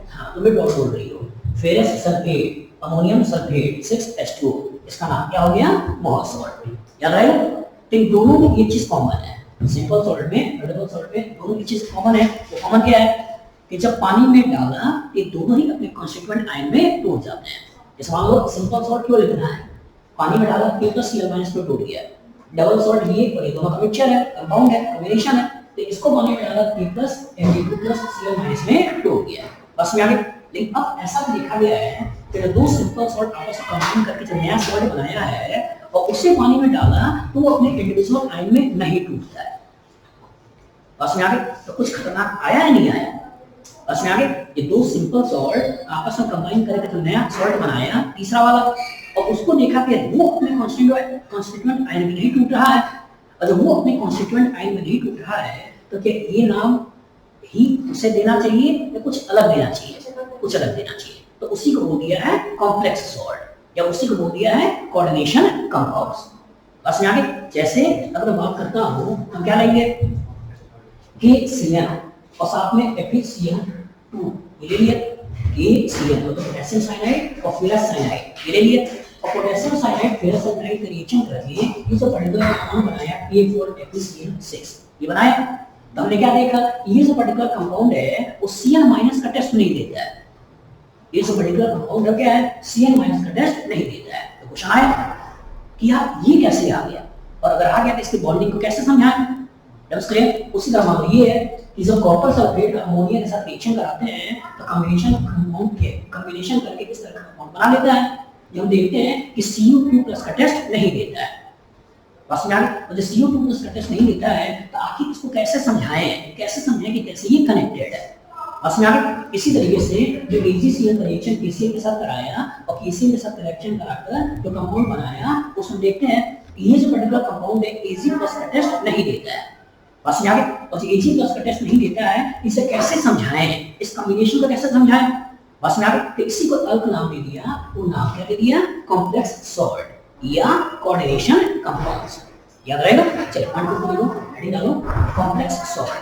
हाँ, तुम्हें डॉट बोल रही हो। Ferrous sulphate, ammonium sulphate 6H2O, इसका नाम क्या हो गया? मोहस सॉल्ट। याद रहेगा? तो इन दोनों में ये चीज कॉमन है, सिंपल सॉल्ट में डबल सॉल्ट में दोनों की चीज कॉमन है। तो कॉमन क्या है कि जब पानी में डाला ये दोनों ही अपने कॉन्स्टिट्यूएंट आयन में टूट जाते हैं। जैसे मान लो सिंपल सॉल्ट क्यों लिखना है, पानी में डाला K+Cl- में टूट गया। डबल सॉल्ट ये और ये दोनों का मिक्सचर है, कंपाउंड है, कॉम्बिनेशन है, तो इसको पानी में डाला K+Mg2+Cl- में टूट गया। बस में आगे। लेकिन अब ऐसा भी देखा गया है कि दो सिंपल सॉल्ट आपस में कंबाइन करके जो नया सॉल्ट बनाया है और उसे पानी में डाला तो वो अपने इंडिविजुअल आयन में नहीं टूटता है। बस में आगे। तो कुछ खतरनाक आया है नहीं आया? बस में आगे। ये दो सिंपल सॉल्ट आपस में कंबाइन करके जो नया सॉल्ट बनाया तीसरा वाला, और उसको देखा कि वो अपने कॉन्स्टिट्यूएंट आयन में नहीं टूट रहा है, और जब वो अपने कॉन्स्टिट्यूएंट आयन में नहीं टूट रहा है तो क्या ये नाम ही उसे देना चाहिए या कुछ अलग देना चाहिए? कुछ अलग देना चाहिए। तो उसी को बोल दिया है कॉम्प्लेक्स सॉल्ट या उसी को बोल दिया है कोऑर्डिनेशन कंपाउंड्स। बस में आगे। जैसे अगर मैं बात करता हूं हम क्या लेंगे? KCl और साथ में FeCl2 ये ले लिया। KCl मतलब पोटेशियम साइनाइड और फेरस साइनाइड ये ले लिया, और पोटेशियम साइनाइड फेरस साइनाइड का रिएक्शन करके ये जो पर्टिकुलर कंपाउंड बनाया K4FeCl6 ये बनाया। तो हमने क्या देखा? ये जो पर्टिकुलर कंपाउंड है वो Cl- का टेस्ट नहीं देता है। ये जो पर्टिकुलर कंपाउंड है क्या है? Cl- का टेस्ट नहीं देता है। तो क्वेश्चन आया कि यार ये कैसे आ गया, और अगर आ गया तो इसकी बॉन्डिंग को कैसे समझाएं? Double clear. उसी तरह मान लो ये है कि जब कॉपर सल्फेट अमोनिया के साथ रिएक्शन कराते हैं तो कॉम्बिनेशन करके किस तरह का कंपाउंड बना लेता है। जब हम देखते हैं कि Cu2+ का टेस्ट नहीं देता है। बस में तो जो Cu2+ का टेस्ट नहीं देता है तो आखिर इसको कैसे समझाएं कि कैसे ये कनेक्टेड है। बस में आगे। इसी तरीके से जो AgCl का रिएक्शन KCl के साथ कराया और KCl के साथ रिएक्शन कराकर जो कंपाउंड बनाया उसमें देखते हैं ये जो पर्टिकुलर कंपाउंड है Ag+ का टेस्ट नहीं देता है, बस यहाँ और Ag+ का टेस्ट नहीं देता है, इसे कैसे समझाएं, इस कॉम्बिनेशन को कैसे समझाएं, बस यहाँ तो इसी को अल्क नाम दे दिया, वो नाम क्या दे दिया, कॉम्प्लेक्स सॉल्ट या कोऑर्डिनेशन कंपाउंड्स। याद रहेगा? चलिए 1 2 3 हेडिंग डालो, कॉम्प्लेक्स सॉल्ट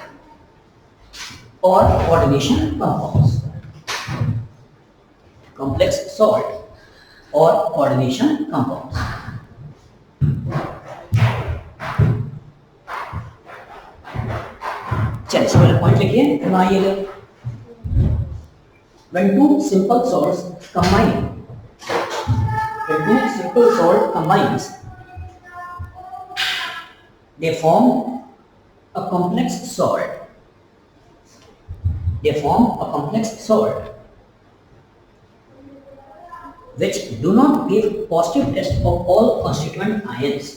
और कोऑर्डिनेशन कंपाउंड्स, कॉम्प्लेक्स सॉल्ट और कोऑर्डिनेशन कंपाउंड्स। चलिए इसमें पॉइंट लिखिए, बनाइए। When two simple salts combine, when two simple salt combines, they form a complex salt. They form a complex salt which do not give positive test of all constituent ions.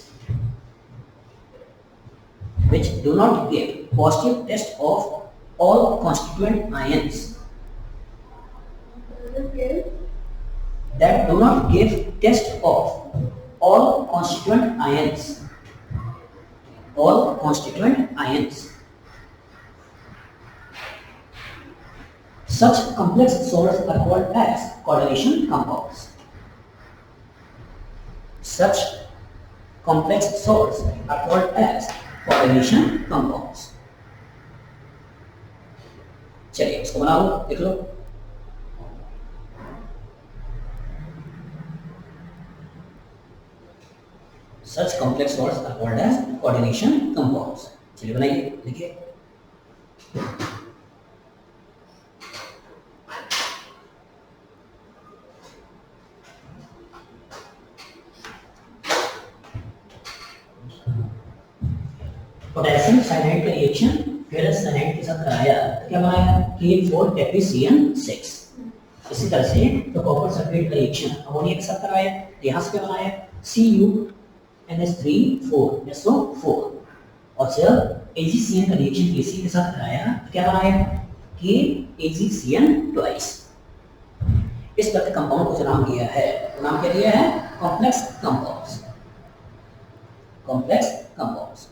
Which do not give positive test of all constituent ions. That do not give test of all constituent ions. All constituent ions. Such complex salts are called as coordination compounds. Such complex salts are called as coordination compounds. चलिए इसको बना लो, देख लो। Such complex salts are called as coordination compounds. चलिए बनाइए, लिखिए। Potassium cyanide का reaction ferrous cyanide के साथ कराया तो क्या बनाया, K4 इसी तरह से तो कॉपर सल्फेट का रिएक्शन अमोनिया के साथ कराया तो यहाँ से क्या बनाया, CuNH3 4SO4 और जब AgCN का रिएक्शन KC के साथ कराया तो क्या बनाया, KAgCN ट्वाइस। इस तरह के कंपाउंड को जो नाम दिया है, तो नाम क्या दिया है, कॉम्प्लेक्स कंपाउंड्स। Complex compounds.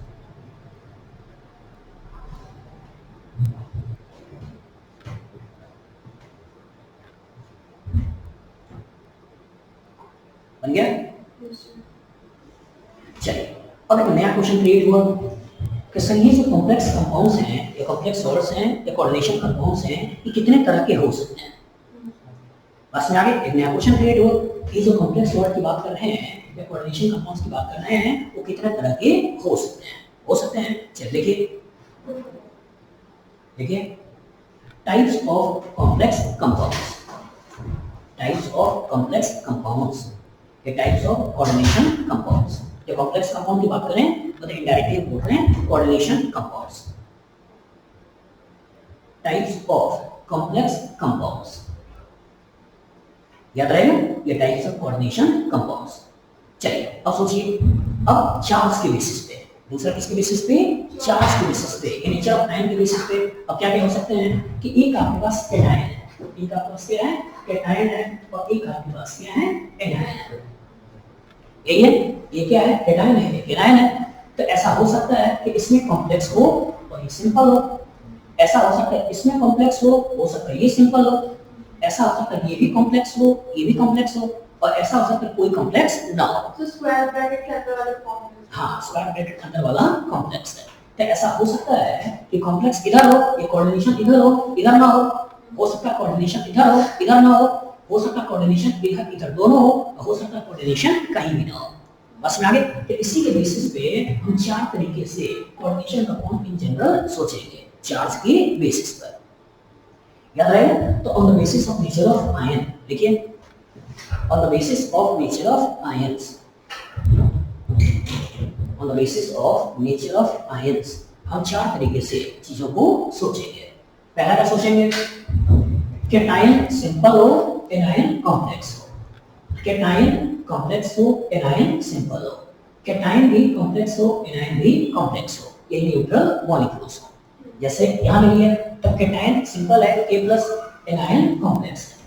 बन गया? चलिए अब एक नया क्वेश्चन क्रिएट हुआ कि सर ये जो कॉम्प्लेक्स कंपाउंड्स हैं या कॉम्प्लेक्स सॉल्ट्स हैं या कोऑर्डिनेशन कंपाउंड्स हैं, ये कितने तरह के हो सकते हैं। बस में आगे एक नया क्वेश्चन क्रिएट हुआ कि जो कॉम्प्लेक्स सॉल्ट की बात कर रहे हैं या कोऑर्डिनेशन कंपाउंड्स की बात कर रहे हैं, वो कितने तरह के हो सकते हैं। चलिए देखिए types of complex compounds. Types of complex compounds, ये टाइप्स ऑफ कोऑर्डिनेशन कंपाउंड्स। जो कॉम्प्लेक्स कंपाउंड की बात करें तो इनडायरेक्टली बोल रहे हैं coordination compounds. Types of complex compounds, याद रहेगा ये टाइप्स ऑफ कोऑर्डिनेशन कंपाउंड्स। चलिए अब सोचिए, अब चार्ज के बेसिस पे, दूसरा किसके बेसिस पे, चार्ज के बेसिस पे, नेचर ऑफ आयन के बेसिस पे अब क्या क्या हो सकते हैं कि एक आपके पास कैटायन है, एक आपके पास क्या है, कैटायन है, और एक आपके पास क्या है, एनायन है। यही है, ये क्या है, कैटायन है, एनायन है। तो ऐसा हो सकता है कि इसमें कॉम्प्लेक्स हो और ये सिंपल हो, ऐसा हो सकता है इसमें कॉम्प्लेक्स हो सकता है ये सिंपल हो, ऐसा हो सकता है ये भी कॉम्प्लेक्स हो, ये भी कॉम्प्लेक्स हो, और ऐसा हो सकता है कोई कॉम्प्लेक्स ना हो। तो स्क्वायर ब्रैकेट के अंदर वाला कॉम्प्लेक्स, हाँ स्क्वायर ब्रैकेट के अंदर वाला कॉम्प्लेक्स है। तो ऐसा हो सकता है कि कॉम्प्लेक्स इधर हो, ये कोऑर्डिनेशन इधर हो, इधर ना हो सकता है कोऑर्डिनेशन इधर हो, इधर ना हो सकता है कोऑर्डिनेशन इधर इधर दोनों हो सकता है कोऑर्डिनेशन कहीं भी ना हो। बस में आगे तो इसी के बेसिस पे हम चार तरीके से कोऑर्डिनेशन कंपाउंड इन जनरल सोचेंगे, चार्ज के बेसिस पर। याद रहेगा? तो on the basis of nature of ion, देखिए on the basis of nature of ions, on the basis of nature of ions हम चार तरीके से चीजों को सोचेंगे। पहला क्या सोचेंगे, कैटायन सिंपल हो, एनायन कॉम्प्लेक्स हो। कैटायन कॉम्प्लेक्स हो, एनायन सिंपल हो। कैटायन भी कॉम्प्लेक्स हो, एनायन भी कॉम्प्लेक्स हो, ये न्यूट्रल मॉलिक्यूल्स हो। जैसे यहाँ मिली है तो कैटायन सिंपल है, K+ एनायन कॉम्प्लेक्स है।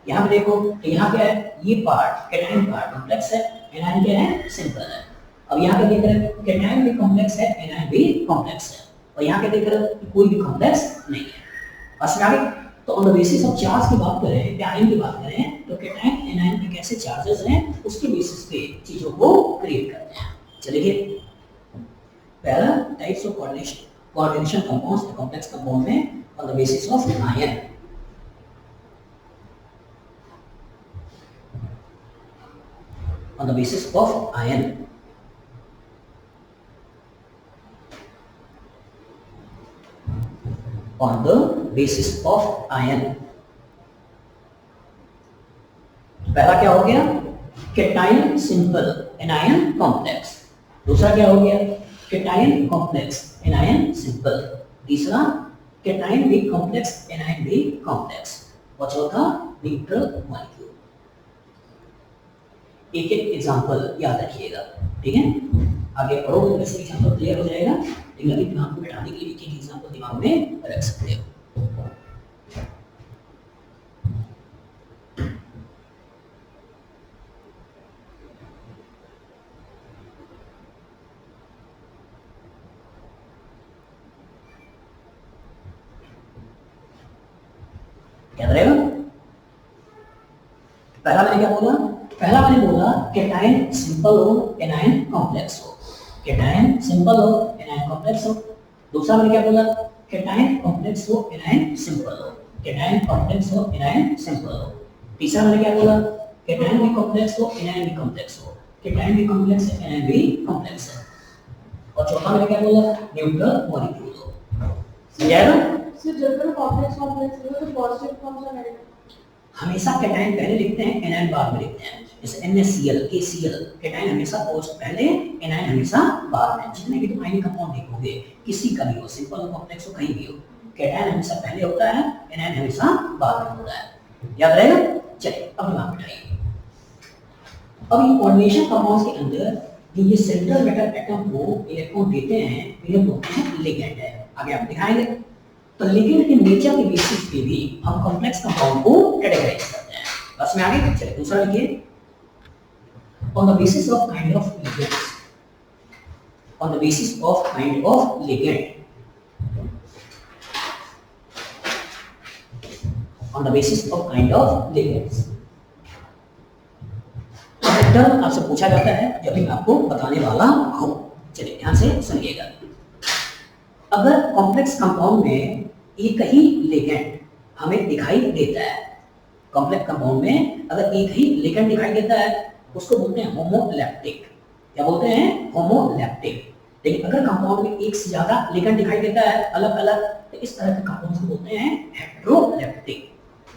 यहाँ पे देखो तो यहाँ क्या है, ये पार्ट कैटायन पार्ट कॉम्प्लेक्स है, एनायन क्या है, सिंपल है। अब यहाँ पे देख रहे हैं कैटायन भी कॉम्प्लेक्स है, एनायन भी कॉम्प्लेक्स है, और यहाँ पे देख रहे हैं कि कोई भी कॉम्प्लेक्स नहीं है। बस आगे तो on the basis of charge की बात करें या आयन की बात करें तो कैटायन एनायन में कैसे चार्जेस हैं उसके बेसिस पे चीजों को क्रिएट करते हैं। चलिए पहला types of coordination compounds complex compound में on the basis of ion. On the basis of ion, on the basis of ion, पहला क्या हो गया कैटायन सिंपल एनायन कॉम्प्लेक्स, दूसरा क्या हो गया कैटायन कॉम्प्लेक्स एनायन सिंपल, तीसरा कैटायन भी कॉम्प्लेक्स एनायन भी कॉम्प्लेक्स, और चौथा न्यूट्रल मॉलिक्यूल। एक एक एग्जांपल याद रखिएगा, ठीक है। आगे पढ़ोगे तो वैसे एग्जांपल क्लियर हो जाएगा, लेकिन अभी दिमाग को बैठाने के लिए एक एग्जांपल दिमाग में रख सकते हो। याद रहेगा। पहला मैंने क्या बोला, पहला मैंने बोला कैटायन सिंपल हो एनायन कॉम्प्लेक्स हो, कैटायन सिंपल हो एनायन कॉम्प्लेक्स हो। दूसरा मैंने क्या बोला कैटायन कॉम्प्लेक्स हो एनायन सिंपल हो, कैटायन कॉम्प्लेक्स हो एनायन सिंपल हो। तीसरा मैंने क्या बोला कैटायन भी कॉम्प्लेक्स हो एनायन भी कॉम्प्लेक्स हो, कैटायन भी कॉम्प्लेक्स है एनायन भी कॉम्प्लेक्स है। और चौथा मैंने क्या बोला न्यूट्रल मॉलिक्यूल हो। समझ आया ना। So जब भी कॉम्प्लेक्स कॉम्प्लेक्स हो तो पॉजिटिव फॉर्म्स और नेगेटिव हमेशा कैटायन पहले लिखते हैं एनायन बाद में लिखते हैं, जैसे NaCl KCl कैटायन हमेशा पोस्ट पहले एनायन हमेशा बाद में। जितने भी तुम आयनिक कंपाउंड देखोगे किसी का भी हो सिंपल हो कॉम्प्लेक्स हो कहीं भी हो, कैटायन हमेशा पहले होता है एनायन हमेशा बाद में होता है। याद रहेगा। चलिए अब दिमाग बिठाइए। अब ये कोऑर्डिनेशन कंपाउंड्स के अंदर जो ये सेंट्रल मेटल एटम को इलेक्ट्रॉन देते हैं ये बोलते हैं लिगेंड है। आगे आप दिखाएंगे तो लिगेंड के नेचर के बेसिस पे भी हम कॉम्प्लेक्स कंपाउंड को कैटेगराइज करते हैं। बस में आगे चलिए दूसरा लिखिए on the basis of kind of ligands, on the basis of kind of ligand, on the basis of kind of ligands। Term आपसे पूछा जाता है जब भी मैं आपको बताने वाला हूं। चलिए ध्यान से सुनिएगा। अगर कॉम्प्लेक्स कंपाउंड में एक ही लिगेंड हमें दिखाई देता है, कॉम्प्लेक्स कंपाउंड में अगर एक ही लिगेंड दिखाई देता है उसको बोलते हैं होमोलैप्टिक। क्या बोलते हैं होमोलैप्टिक। लेकिन अगर कंपाउंड में एक से ज्यादा लिगेंड दिखाई देता है अलग अलग तो इस तरह के कंपाउंड को बोलते हैं हेटेरोलैप्टिक।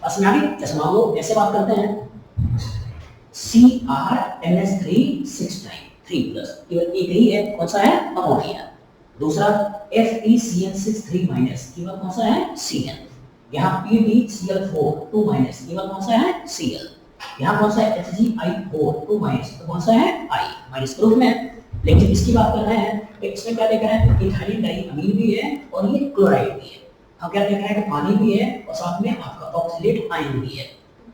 बस में आगे जैसे मान लो ऐसे बात करते हैं CrNH3 3+ केवल एक ही है, कौन सा है अमोनिया। दूसरा FeCN6 3- केवल कौन सा है Cn। यहाँ PdCl4 2- केवल कौन सा है Cl। यहाँ कौन सा है HgI4 2- तो कौन सा है I माइनस ग्रुप में। लेकिन इसकी बात कर रहे हैं कि इसमें क्या देख रहे हैं इथाइलिन डाइअमीन भी है और ये क्लोराइड भी है। हम क्या देख रहे हैं कि पानी भी है और साथ में आपका ऑक्सीलेट आयन भी है।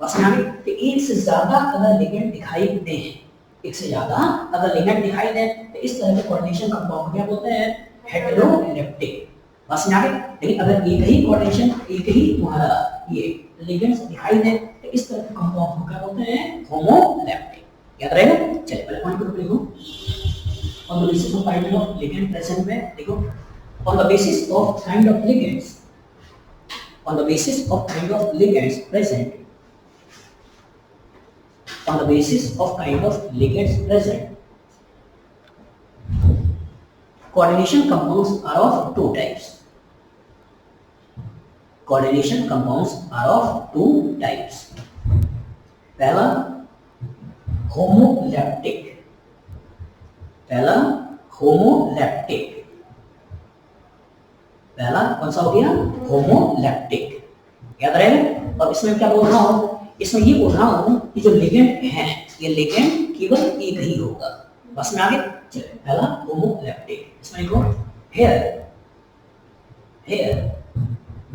बस यहाँ पे एक से ज्यादा अगर लिगेंड दिखाई दे, एक से ज्यादा अगर लिगेंड दिखाई दे तो इस तरह के कोऑर्डिनेशन कंपाउंड क्या बोलते हैं हेटेरोलैप्टिक। बस यहाँ पे लेकिन अगर एक ही कोऑर्डिनेशन एक ही तुम्हारा ये लिगेंड्स दिखाई दे तो इस तरह के कंपाउंड को क्या बोलते हैं होमोलैप्टिक। याद रहेगा। चलिए पहले पॉइंट को लिखो on the basis of kind of ligand present में लिखो on the basis of kind of ligands, on the basis of kind of ligands present, on the basis of kind of ligands present, coordination compounds are of two types. Coordination compounds are of two types. पहला homolaptic, पहला homolaptic, पहला कौन सा हो गया homolaptic। याद रहे। और इसमें क्या बोल रहा हूं, इसमें ये बोल रहा हूं कि जो लिगेंड है ये लिगेंड केवल एक ही होगा। बस में आगे चलिए पहला होमोलैप्टिक। इसमें लिखो here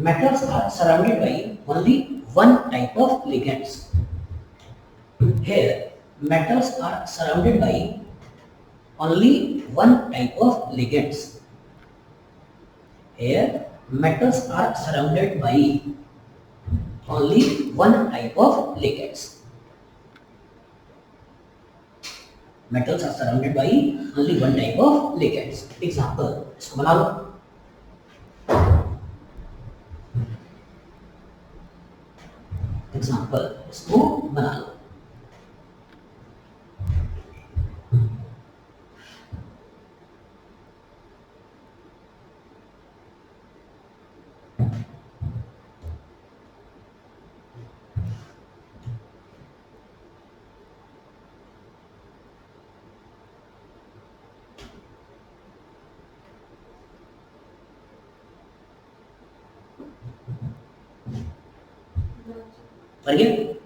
metals are surrounded by only one type of ligands। Here metals are surrounded by only one type of ligands. Here metals are surrounded by only one type of ligands. Metals are surrounded by only one type of ligands. Example, इसको बना लो. Example इसको बना लो.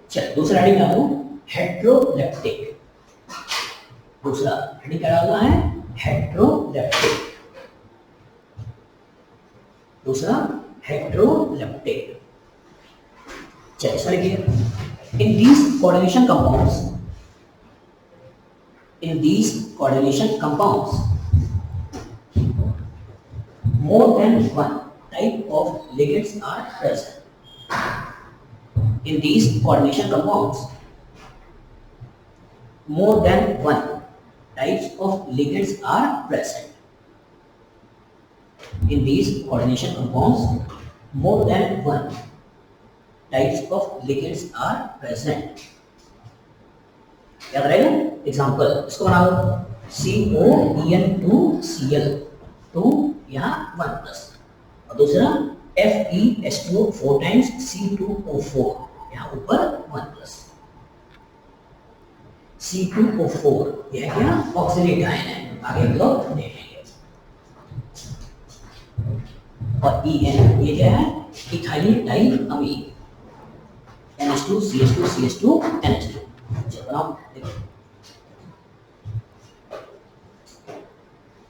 चल दूसरा heading डालो heteroleptic. दूसरा heading क्या डालना है? हेट्रोलेप्टिक. दूसरा हेट्रोलेप्टिक. चलिए सर लिखिए. इन these coordination compounds more than one type of ligands are present. In these coordination compounds, more than one types of ligands are present. In these coordination compounds, more than one types of ligands are present. याद रहेगा? Example इसको बना लो. COEN2Cl 2 यहाँ 1+, और दूसरा FeS2 4 times C2O4 यहाँ ऊपर 1+. C2O4 यह क्या? ऑक्सीडेट आयन है. आगे हम लोग देखेंगे. और EN ये क्या है? Ethyl डाइअमीन. NH2 CH2 CH2 NH2. चलो बनाओ. देखो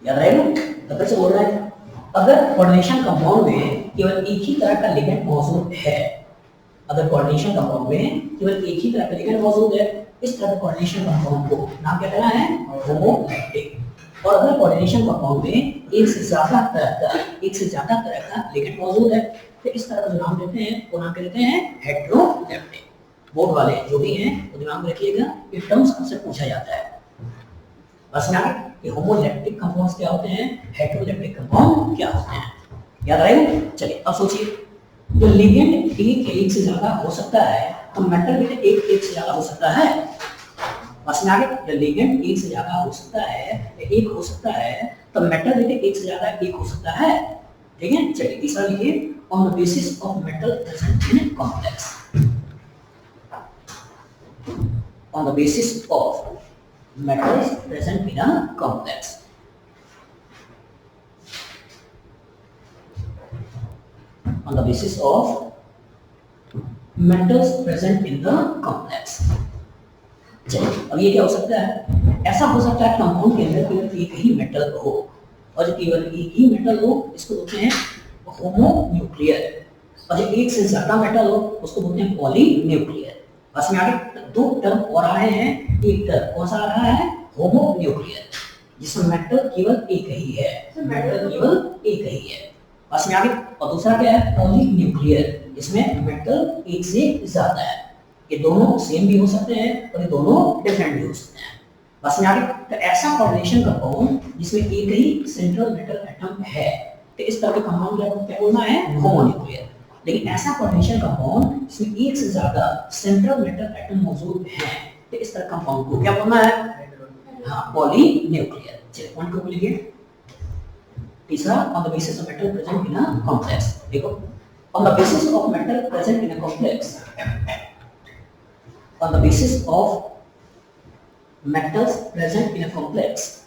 याद रहेगा? तो फिर से बोल रहा है अगर कोऑर्डिनेशन कंपाउंड में केवल एक ही तरह का लिगेंड मौजूद है, अगर कोऑर्डिनेशन कंपाउंड में केवल एक ही तरह का लिगेंड मौजूद है, इस तरह के कोऑर्डिनेशन कंपाउंड को नाम क्या देना है? होमोलैक्टिक. और अगर कोऑर्डिनेशन कंपाउंड में एक से ज्यादा तरह का लिगेंड मौजूद है, तो इस तरह का जो नाम देते हैं वो नाम क्या देते हैं? हेट्रोलेप्टिक. बोर्ड वाले जो भी हैं वो दिमाग में रखिएगा, ये टर्म्स आपसे पूछा जाता है. बस ना कि होमोलैक्टिक कंपाउंड्स क्या होते हैं, हेट्रोलैप्टिक कंपाउंड क्या होते हैं. याद रहेगा? चलिए अब सोचिए, जो लिगेंड एक से ज्यादा हो सकता है, तो मेटल भी एक से ज्यादा हो सकता है. बस में आगे, जो लिगेंड एक से ज्यादा हो सकता है, एक हो सकता है, तो मेटल भी एक से ज्यादा एक हो सकता है. ठीक है. चलिए तीसरा लिखिए. On the basis of metal present in complex. On the basis of metals present in a complex. On the basis of metals present in the complex. चलिए अब ये क्या हो सकता है? ऐसा हो सकता है कंपाउंड के अंदर केवल एक ही मेटल हो, और जो केवल एक ही मेटल हो इसको बोलते हैं होमोन्यूक्लियर, और जो एक से ज्यादा मेटल हो उसको बोलते हैं पॉलीन्यूक्लियर. बस में आगे दो टर्म और आ रहे हैं. एक टर्म कौन सा आ रहा है? होमोन्यूक्लियर, जिसमें मेटल केवल एक ही है. मेटल केवल एक ही है. बस में आगे. और दूसरा क्या है? पॉलीन्यूक्लियर, इसमें मेटल एक से ज्यादा है. ये दोनों सेम भी हो सकते हैं और ये दोनों डिफरेंट भी हो सकते हैं. बस में आगे. तो ऐसा कोऑर्डिनेशन कंपाउंड जिसमें एक ही सेंट्रल मेटल एटम है, तो इस तरह के कंपाउंड को क्या बोलना है? होमोन्यूक्लियर. लेकिन ऐसा कोऑर्डिनेशन कंपाउंड जिसमें एक से ज्यादा सेंट्रल मेटल एटम मौजूद है, तो इस तरह कंपाउंड को क्या बोलना है? हाँ, पॉलीन्यूक्लियर. चलिए पॉइंट को लिखिए. तीसरा, on the basis of metal present in a complex. देखो, on the basis of metal present in a complex, on the basis of metals present in a complex,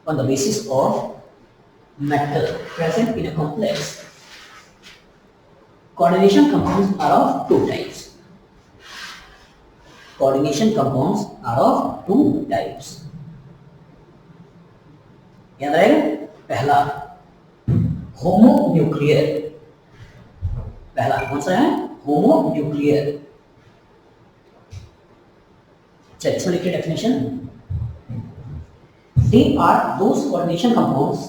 on the basis of metal present in a complex, coordination compounds are of two types. Coordination compounds are of two types. याद रहेगा? पहला homonuclear. पहला कौन सा है? Homonuclear. चलिए इसमें लिखिए definition. They are those coordination compounds,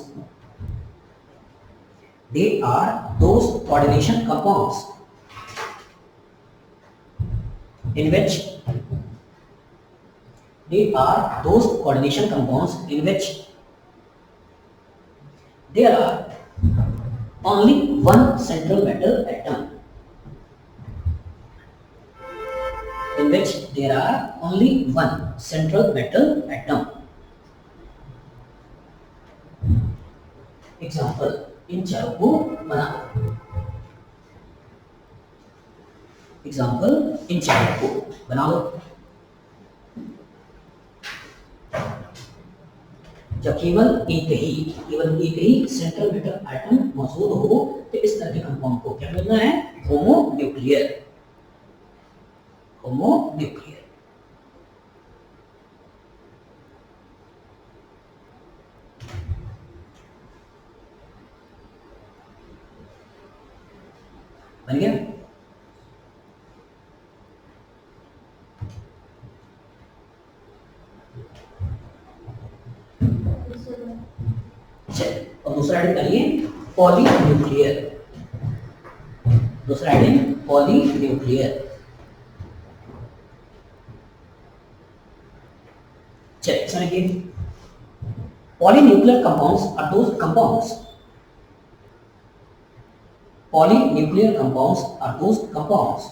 they are those coordination compounds in which they are those coordination compounds in which there are only one central metal atom, in which there are only one central metal atom. Example, इन चारों को बनाओ। Example, इन चारों को बना लो। जब केवल एक ही central metal atom मौजूद हो तो इस तरह के कंपाउंड को क्या बोलना है? होमोन्यूक्लियर। होमोन्यूक्लियर। बन गया? और दूसरा आइटम करिए पॉलीन्यूक्लियर। दूसरा आइटम पॉलीन्यूक्लियर। चलिए समझिए, polynuclear compounds are those compounds, polynuclear compounds are those compounds,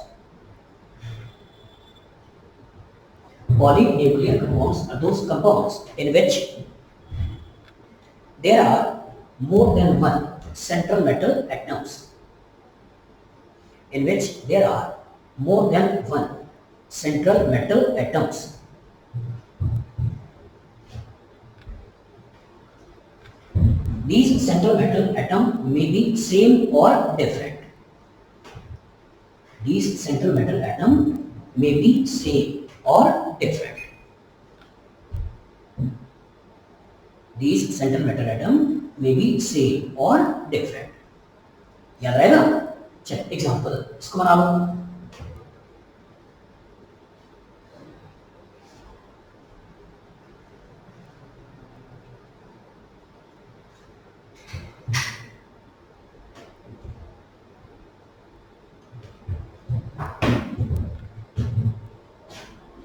polynuclear compounds are those compounds in which there are more than one central metal atoms, in which there are more than one central metal atoms. These central metal atoms may be same or different. These central metal atoms may be same or different. These central metal atoms may be same or different. याद रहेगा? चलिए example इसको बना लो।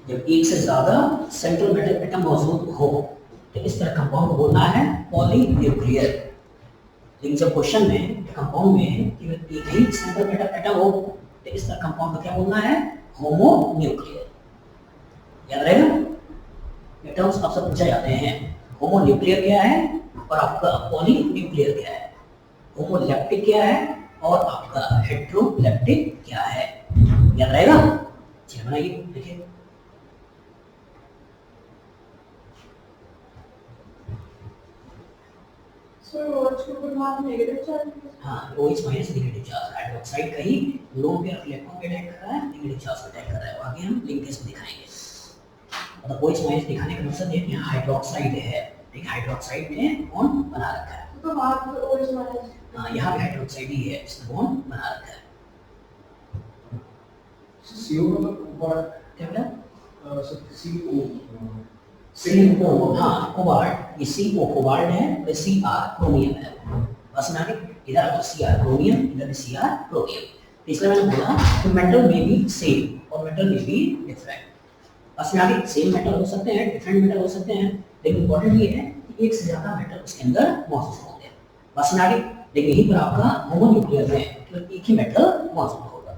जब एक से ज्यादा central metal atom मौजूद हो तो इस तरह कंपाउंड बोलना है पॉलीन्यूक्लियर। लेकिन जब क्वेश्चन में कंपाउंड में केवल एक ही सेंट्रल मेटल एटम हो तो इस तरह कंपाउंड को क्या बोलना है? होमोन्यूक्लियर। याद रहेगा? ये टर्म्स आपसे पूछे जाते हैं। होमोन्यूक्लियर क्या है और आपका पॉलीन्यूक्लियर क्या है? होमोलैप्टिक क्या है और आपका हेट्रोलैप्टिक क्या है? याद रहेगा? चलिए बनाइए, देखिए। So OH के ऊपर वहाँ नेगेटिव चार्ज है। हाँ, OH minus negative charge. Hydroxide का ही लोन पे इलेक्ट्रॉन पे अटैक कर रहा है, नेगेटिव चार्ज पे अटैक कर रहा है। आगे हम लिंकेज में दिखाएंगे। मतलब OH माइनस दिखाने का मकसद है कि यहाँ हाइड्रोक्साइड है, ठीक है? हाइड्रोक्साइड ने बॉन्ड बना रखा है। तो वहाँ पे OH माइनस। हाँ, यहाँ पे हाइड्रोक्साइड ही है, इसने बॉन्ड बना रखा है। CO मतलब कोबाल्ट, क्या बोला? CO हाँ, कोबाल्ट। ये CO कोबाल्ट है और Cr क्रोमियम है। बस ना, इधर आपको Cr क्रोमियम, इधर Cr क्रोमियम। तो इसलिए मैंने बोला कि मेटल में भी सेम और मेटल में भी डिफरेंट। बस ना, सेम मेटल हो सकते हैं, डिफरेंट मेटल हो सकते हैं, लेकिन इंपॉर्टेंट ये है कि एक से ज्यादा मेटल उसके अंदर मौजूद होंगे। बस ना, लेकिन यहीं पर आपका होमोन्यूक्लियर में तो एक ही मेटल मौजूद होगा।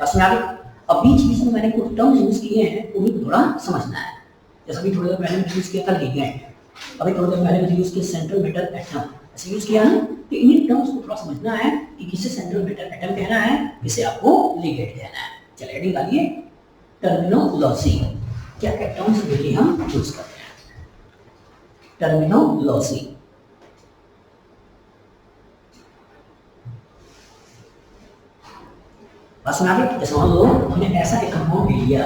बस ना, अब बीच बीच में मैंने कुछ टर्म्स यूज किए हैं, उन्हें थोड़ा समझना है। जैसे अभी थोड़ी देर पहले मैंने यूज किया था लिगेंड, अभी थोड़ी देर पहले मैंने यूज किया सेंट्रल मेटल एटम, ऐसे यूज किया ना। तो इन्हीं टर्म्स को थोड़ा समझना है कि किसे सेंट्रल मेटल एटम कहना है, किसे आपको लिगेंड कहना है। चलिए हेडिंग डालिए, टर्मिनोलॉजी। क्या क्या टर्म्स डेली हम यूज करते हैं? टर्मिनोलॉजी। बस ना, जैसे मान लो हमने ऐसा एक कंपाउंड ले लिया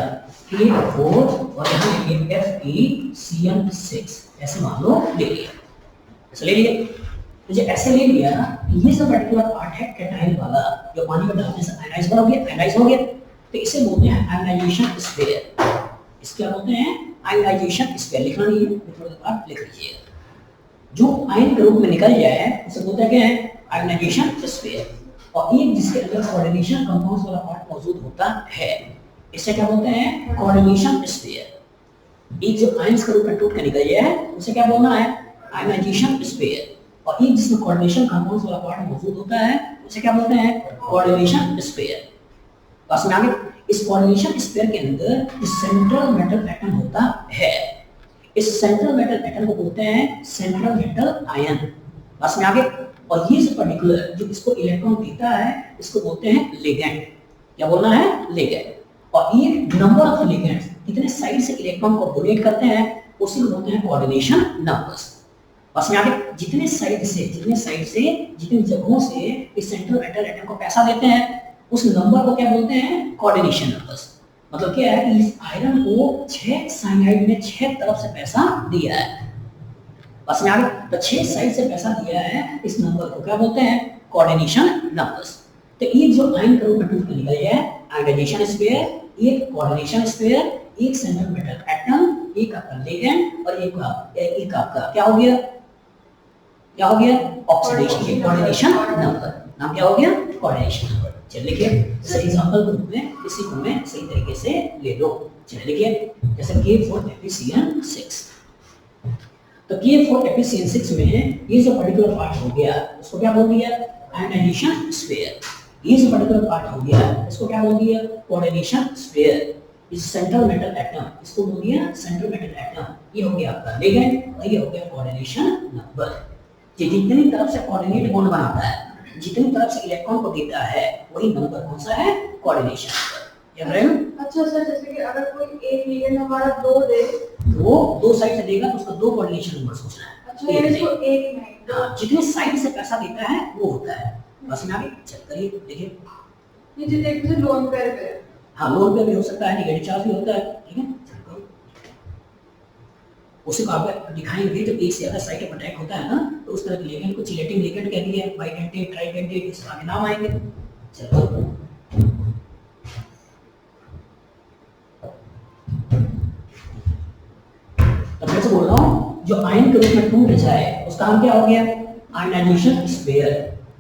K4 और यहाँ लिखिए FeCN6, ऐसे मान लो ले लिया, ऐसे ले लिया। तो जब ऐसे ले लिया, ये सब पर्टिकुलर पार्ट है कैटायन वाला, जो पानी में डालने से आयनाइज हो गया, तो इसे बोलते हैं आयनाइजेशन स्फीयर। इसके क्या बोलते हैं आयनाइजेशन स्फीयर। लिखना नहीं है, थोड़ा सा लिख लीजिए। जो आयन के रूप में निकल जाए उसे बोलते हैं क्या है आयनाइजेशन स्फीयर। और एक जिसके अंदर कोऑर्डिनेशन कंपाउंड्स वाला पार्ट मौजूद होता है इसे क्या बोलते हैं कोऑर्डिनेशन स्फीयर। एक जो आयंस के रूप में टूट के निकल जाए उसे क्या बोलना है आयनाइजेशन स्फीयर। और एक जिसमें कोऑर्डिनेशन कंपाउंड्स वाला पार्ट मौजूद होता है उसे क्या बोलते हैं कोऑर्डिनेशन स्फीयर। बस में आगे इस कोऑर्डिनेशन स्फीयर के अंदर जो सेंट्रल मेटल एटम होता है इस सेंट्रल मेटल एटम को बोलते हैं सेंट्रल मेटल आयन। बस में आगे और ये जो पर्टिकुलर जो इसको इलेक्ट्रॉन देता है इसको बोलते हैं लिगेंड। क्या बोलना है लिगेंड। और ये नंबर ऑफ लिगेंड्स कितने साइड से इलेक्ट्रॉन को डोनेट करते हैं उसी को बोलते हैं कोऑर्डिनेशन नंबर्स। बस में आगे जितने साइड से जितनी जगहों से इस सेंट्रल मेटल एटम को पैसा देते हैं उस नंबर को क्या बोलते हैं कोऑर्डिनेशन नंबर्स। मतलब क्या है कि इस आयरन को 6 साइनाइड ने 6 तरफ से पैसा दिया है। बस में आगे तो 6 साइड से पैसा दिया है इस नंबर को क्या बोलते हैं कोऑर्डिनेशन नंबर्स। तो ये जो आयन के रूप में टूट के निकल गया है आयनाइजेशन स्फीयर, एक कोऑर्डिनेशन स्फीयर, एक सेंट्रल मेटल एटम, एक आपका लिगेंड और एक आपका क्या हो गया ऑक्सीडेशन कोऑर्डिनेशन नंबर। नाम क्या हो गया कोऑर्डिनेशन नंबर। चलिए लिखिए जैसे एग्जांपल के रूप में इसी को मैं सही तरीके से ले लो। चलिए लिखिए जैसे K4FeCN6। तो K4FeCN6 में ये जो पर्टिकुलर पार्ट हो गया उसको क्या बोल दिया आयनाइजेशन स्फीयर। ये जो पर्टिकुलर पार्ट हो गया इसको क्या बोल दिया कोऑर्डिनेशन स्फीयर। इस सेंट्रल मेटल एटम इसको बोल दिया सेंट्रल मेटल एटम। ये हो गया आपका लिगेंड और ये हो गया कोऑर्डिनेशन नंबर। जितनी तरफ से कोऑर्डिनेट बॉन्ड बनाता है जितनी तरफ से इलेक्ट्रॉन को देता है वही नंबर कौन सा है कोऑर्डिनेशन नंबर। याद रहेगा। अच्छा सर जैसे कि अगर कोई एक लिगेंड हमारा 2 दे तो वो 2 साइड से देगा तो उसका 2 कोऑर्डिनेशन नंबर सोचना है। अच्छा ये इसको एक नहीं हाँ जितने साइड से पैसा देता है वो होता है। बस में आगे चेक करिए देखिए ये जो देखिए लोन पेयर पे हाँ लोन पे भी हो सकता है नेगेटिव चार्ज भी होता है। ठीक है उसी को आप दिखाएंगे जब एक से ज्यादा साइड ऑफ अटैक होता है ना तो उस तरह के लिगेंड को चिलेटिंग लिगेंड कहती है बाइडेंटेट ट्राइडेंटेट इस आगे नाम आएंगे। चलो तो फिर से बोल रहा हूँ जो आयन के रूप में टूट जाए उसका नाम क्या हो गया आयनाइजेशन स्फीयर।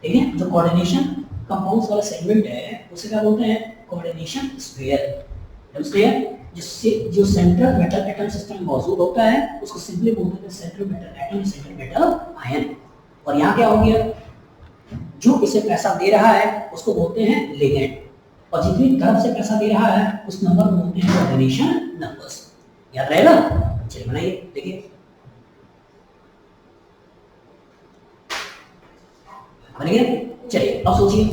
ठीक है जो कोऑर्डिनेशन कंपाउंड्स वाला सेगमेंट है उसे क्या बोलते हैं कोऑर्डिनेशन स्फीयर। जिससे जो सेंट्रल मेटल एटम सिस्टम में मौजूद होता है उसको सिंपली बोलते हैं central metal atom central metal ion. और यहाँ क्या हो गया जो इसे पैसा दे रहा है उसको बोलते हैं लिगेंड और जितनी तरफ से पैसा दे रहा है उस नंबर को बोलते हैं कोऑर्डिनेशन नंबर्स। याद रहेगा। चलिए बनाइए देखिए बन गया। चलिए अब सोचिए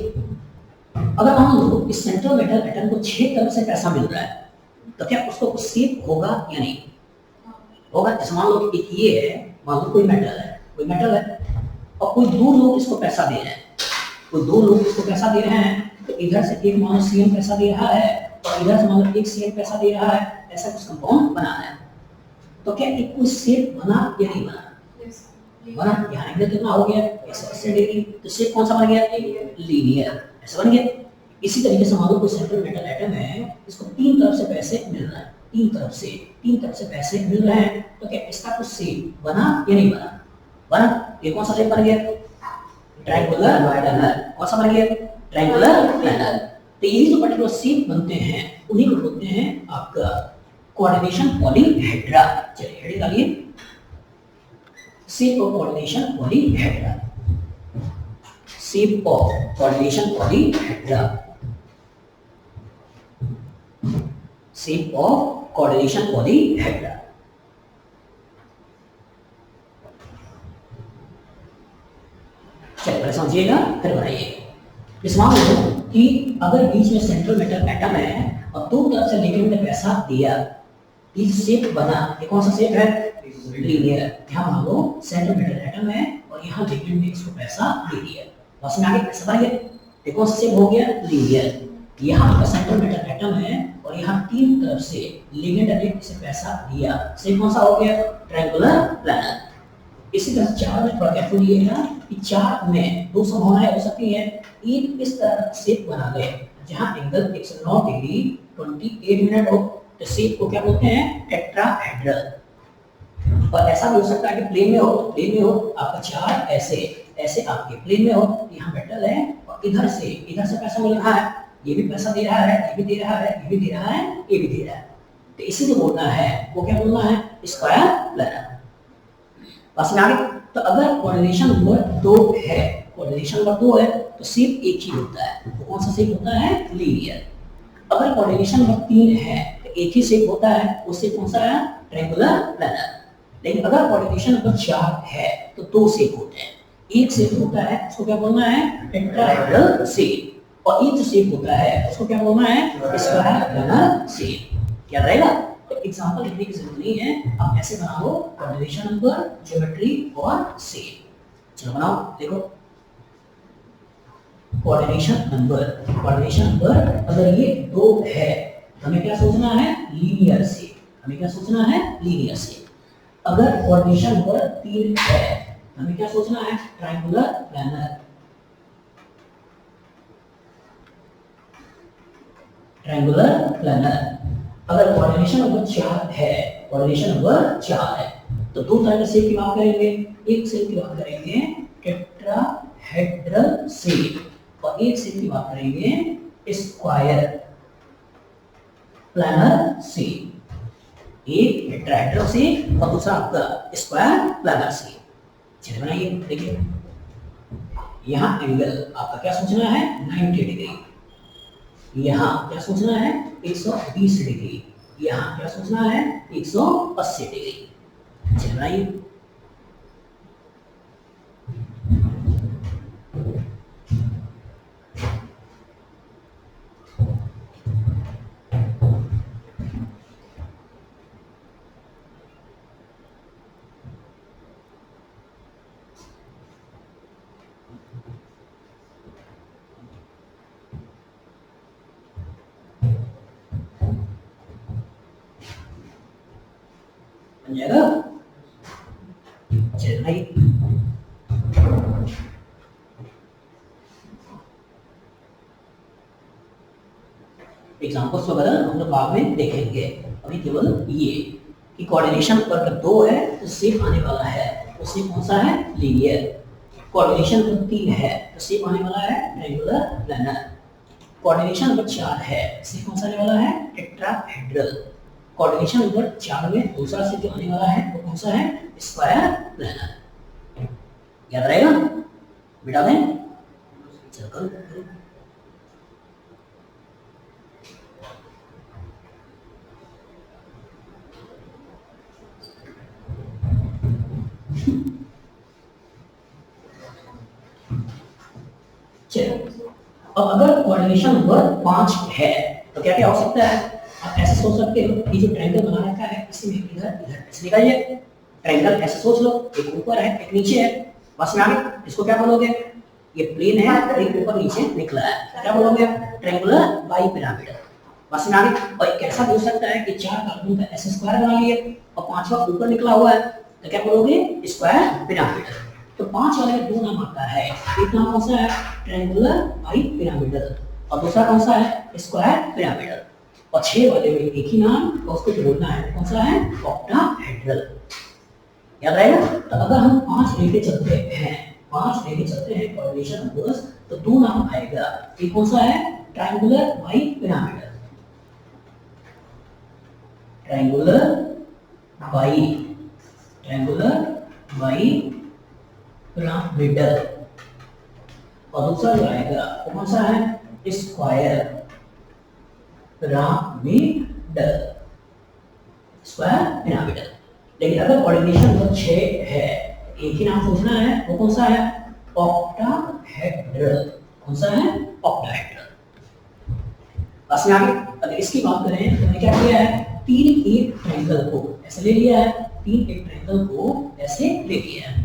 अगर मान लो इस सेंट्रल मेटल एटम को 6 तरफ से पैसा मिल रहा है तो क्या उसको कुछ सेप होगा या नहीं होगा। जैसे मान लो कि ये है मान लो कोई मेटल है और कोई 2 लोग इसको पैसा दे रहे हैं तो इधर से एक मान लो CM पैसा दे रहा है और इधर से मान लो एक CM पैसा दे रहा है ऐसा कुछ कंपाउंड बना है। तो क्या एक कोई सेप बना या नहीं बना यहाँ इधर कितना हो गया ऐसे तो शेप कौन सा बन गया लीनियर ऐसा बन गया। इसी तरीके से मान लो कोई सेंट्रल मेटल एटम है इसको 3 तरफ से पैसे मिल रहा है 3 तरफ से पैसे मिल रहे हैं तो क्या इसका कुछ शेप बना या नहीं बना ये कौन सा शेप बन गया ट्रायंगुलर प्लैनर। कौन सा बन गया ट्रायंगुलर प्लैनर। तो ये जो पर्टिकुलर शेप बनते हैं उन्हीं को बोलते हैं आपका कोऑर्डिनेशन पॉलीहेड्रा। चलिए हेडिंग डालिए shape of coordination polyhedra. Shape of coordination polyhedra. Shape of coordination polyhedra. चलिए समझिएगा फिर बनाइए। इस मान लो कि अगर बीच में सेंट्रल मेटल एटम है और 2 तरफ से लिगेंड ने पैसा दिया इस शेप बना। ये कौन सा शेप है लीनियर। यहाँ मान लो सेंट्रल मेटल एटम है और यहाँ लिगेंड ने इसको पैसा दे दिया बस में आगे पैसा बन गया। देखो शेप हो गया लीनियर। यहाँ का सेंट्रल मेटल एटम है और यहाँ 3 तरफ से लिगेंड ने इसे पैसा दिया शेप कौन सा हो गया ट्रायंगुलर प्लैनर। इसी तरह 4 में थोड़ा केयरफुल लिखिएगा कि 4 में 2 संभावनाएं हो सकती है। एक इस तरह शेप बना ले जहां एंगल 109 डिग्री 28 मिनट हो तो शेप को क्या बोलते हैं? टेट्राहेड्रल। और ऐसा भी हो सकता है कि प्लेन में हो, तो प्लेन में हो आपका चार ऐसे ऐसे आपके प्लेन में हो, यहाँ मेटल है और इधर से पैसा मिल रहा है, ये भी पैसा दे रहा है, ये भी दे रहा है, ये भी दे रहा है, ये भी दे रहा है, तो इसी को बोलना है, वो क्या बोलना है? Square planar. बस में आगे। तो अगर कोऑर्डिनेशन नंबर 2 है, कोऑर्डिनेशन नंबर 2 है तो शेप एक ही होता है, तो कौन सा शेप होता है? लीनियर। अगर कोऑर्डिनेशन नंबर 3 है तो एक ही शेप होता है, वो शेप कौन सा है? Triangular planar. लेकिन अगर कोऑर्डिनेशन नंबर 4 है तो दो शेप होते हैं, एक शेप होता है उसको क्या बोलना है? टेट्राहेड्रल शेप, और एक शेप होता है उसको क्या बोलना है? Square planar shape. याद रहेगा? तो एग्जांपल लिखने की जरूरत नहीं है, आप ऐसे बना लो कोऑर्डिनेशन नंबर, ज्योमेट्री और शेप। चलो बनाओ, देखो कोऑर्डिनेशन नंबर अगर ये 2 है तो हमें क्या सोचना है? Linear shape. हमें क्या सोचना है? Linear shape. अगर कोऑर्डिनेशन नंबर 3 है हमें क्या सोचना है? Triangular planar. अगर कोऑर्डिनेशन नंबर 4 है, कोऑर्डिनेशन नंबर 4 है तो दो तरह के शेप की बात करेंगे। एक शेप की बात करेंगे टेट्राहेड्रल शेप और एक शेप की बात करेंगे स्क्वायर प्लानर शेप। एक टेट्राहेड्रल शेप और दूसरा आपका स्क्वायर प्लानर शेप। चलिए बनाइए, देखिए यहाँ एंगल आपका क्या सोचना है? 90 डिग्री। यहाँ क्या सोचना है? 120 डिग्री। यहाँ क्या सोचना है? 180 डिग्री। चलिए बनाइए। बन जाएगा? चलिए बनाइए। एग्जाम्पल्स वगैरह हम लोग बाद में देखेंगे, अभी केवल ये कि कोऑर्डिनेशन पर 2 है तो शेप आने वाला है, तो शेप कौन सा है? लीनियर। कोऑर्डिनेशन पर 3 है तो शेप आने वाला है ट्रायंगुलर प्लानर। कोऑर्डिनेशन नंबर 4 है, शेप कौन सा आने वाला है? टेट्राहेड्रल। कोऑर्डिनेशन नंबर 4 में दूसरा शेप जो आने वाला है वो कौन सा है? Square planar. याद रहेगा? बिठा दें? चलो करो। चलो, अब अगर कोऑर्डिनेशन नंबर 5 है तो क्या क्या हो सकता है? आप ऐसे सोच सकते हो कि जो ट्रायंगल बना रखा है इसी में इधर इधर ऐसे निकालिए। ट्रायंगल ऐसे सोच लो, एक ऊपर है एक नीचे है, बस में आगे। इसको क्या बोलोगे? ये प्लेन है, एक ऊपर नीचे निकला है, क्या बोलोगे? Triangular bipyramidal. बस में आगे। और एक ऐसा भी हो सकता है कि 4 कार्बन का ऐसे स्क्वायर बना लिए और 5वां ऊपर निकला हुआ है, तो क्या बोलोगे? Square pyramidal. तो 5 वाले में 2 नाम आता है, एक नाम कौन सा है? ट्रायंगुलर बाइपिरामिडल, और दूसरा कौन सा है? Square pyramidal. और 6 वाले में एक ही नाम, तो उसको जोड़ना है, कौन सा है? ऑक्टाहेड्रल। याद रहेगा? तो अगर हम 5 लेके चलते हैं कोऑर्डिनेशन नंबर्स, तो 2 नाम आएगा, एक कौन सा है? Triangular bipyramidal. Triangular bipyramidal. और दूसरा जो आएगा वो कौन सा है? Square pyramidal. लेकिन अगर कोऑर्डिनेशन नंबर 6 है, एक ही नाम सोचना है, वो कौन सा है? ऑक्टाहेड्रल। कौन सा है? ऑक्टाहेड्रल। बस में आगे। अगर इसकी बात करें तो मैंने क्या किया है? 3 एक ट्रायंगल को ऐसे ले लिया है, 3 एक ट्रायंगल को ऐसे ले लिया है।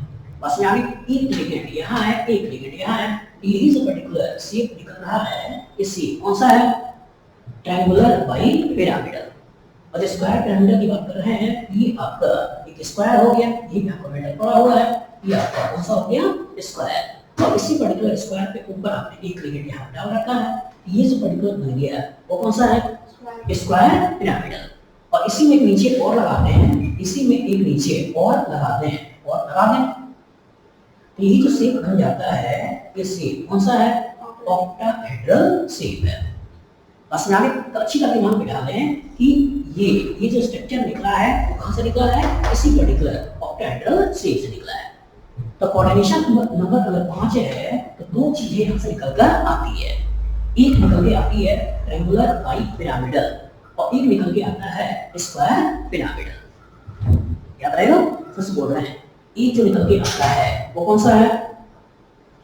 बस में आगे एक लिगेंड यहाँ है, एक लिगेंड यहाँ है, ये जो पर्टिकुलर शेप निकल रहा है, ये शेप कौन सा है? Triangular bipyramidal. और स्क्वायर पिरामिडल की बात कर रहे हैं, ये आपका एक स्क्वायर हो गया, ये भी आपका मेटल पड़ा हुआ है, ये आपका कौन सा हो गया? स्क्वायर। और इसी पर्टिकुलर स्क्वायर पे ऊपर आपने एक लिगेंड यहाँ डाल रखा है, ये जो पर्टिकुलर बन गया वो कौन सा है? Square pyramidal. और इसी में एक नीचे और लगाते हैं, इसी में एक नीचे और लगाते हैं और लगा दें, तो यही जो शेप बन जाता है ये शेप कौन सा है? ऑक्टाहेड्रल शेप है। बस में आगे अच्छी तरह दिमाग बिठा दें कि ये जो स्ट्रक्चर निकला है वो कहां से निकला है? इसी पर्टिकुलर ऑक्टाहेड्रल शेप से निकला है। तो कोऑर्डिनेशन नंबर अगर 5 है तो दो चीजें यहां से निकल कर आती है, एक निकल के आती है ट्रायंगुलर बाई पिरामिडल और एक निकल के आता है स्क्वायर पिरामिडल। याद रहेगा? फिर से बोल रहे हैं, एक जो निकल के आता है वो कौन सा है?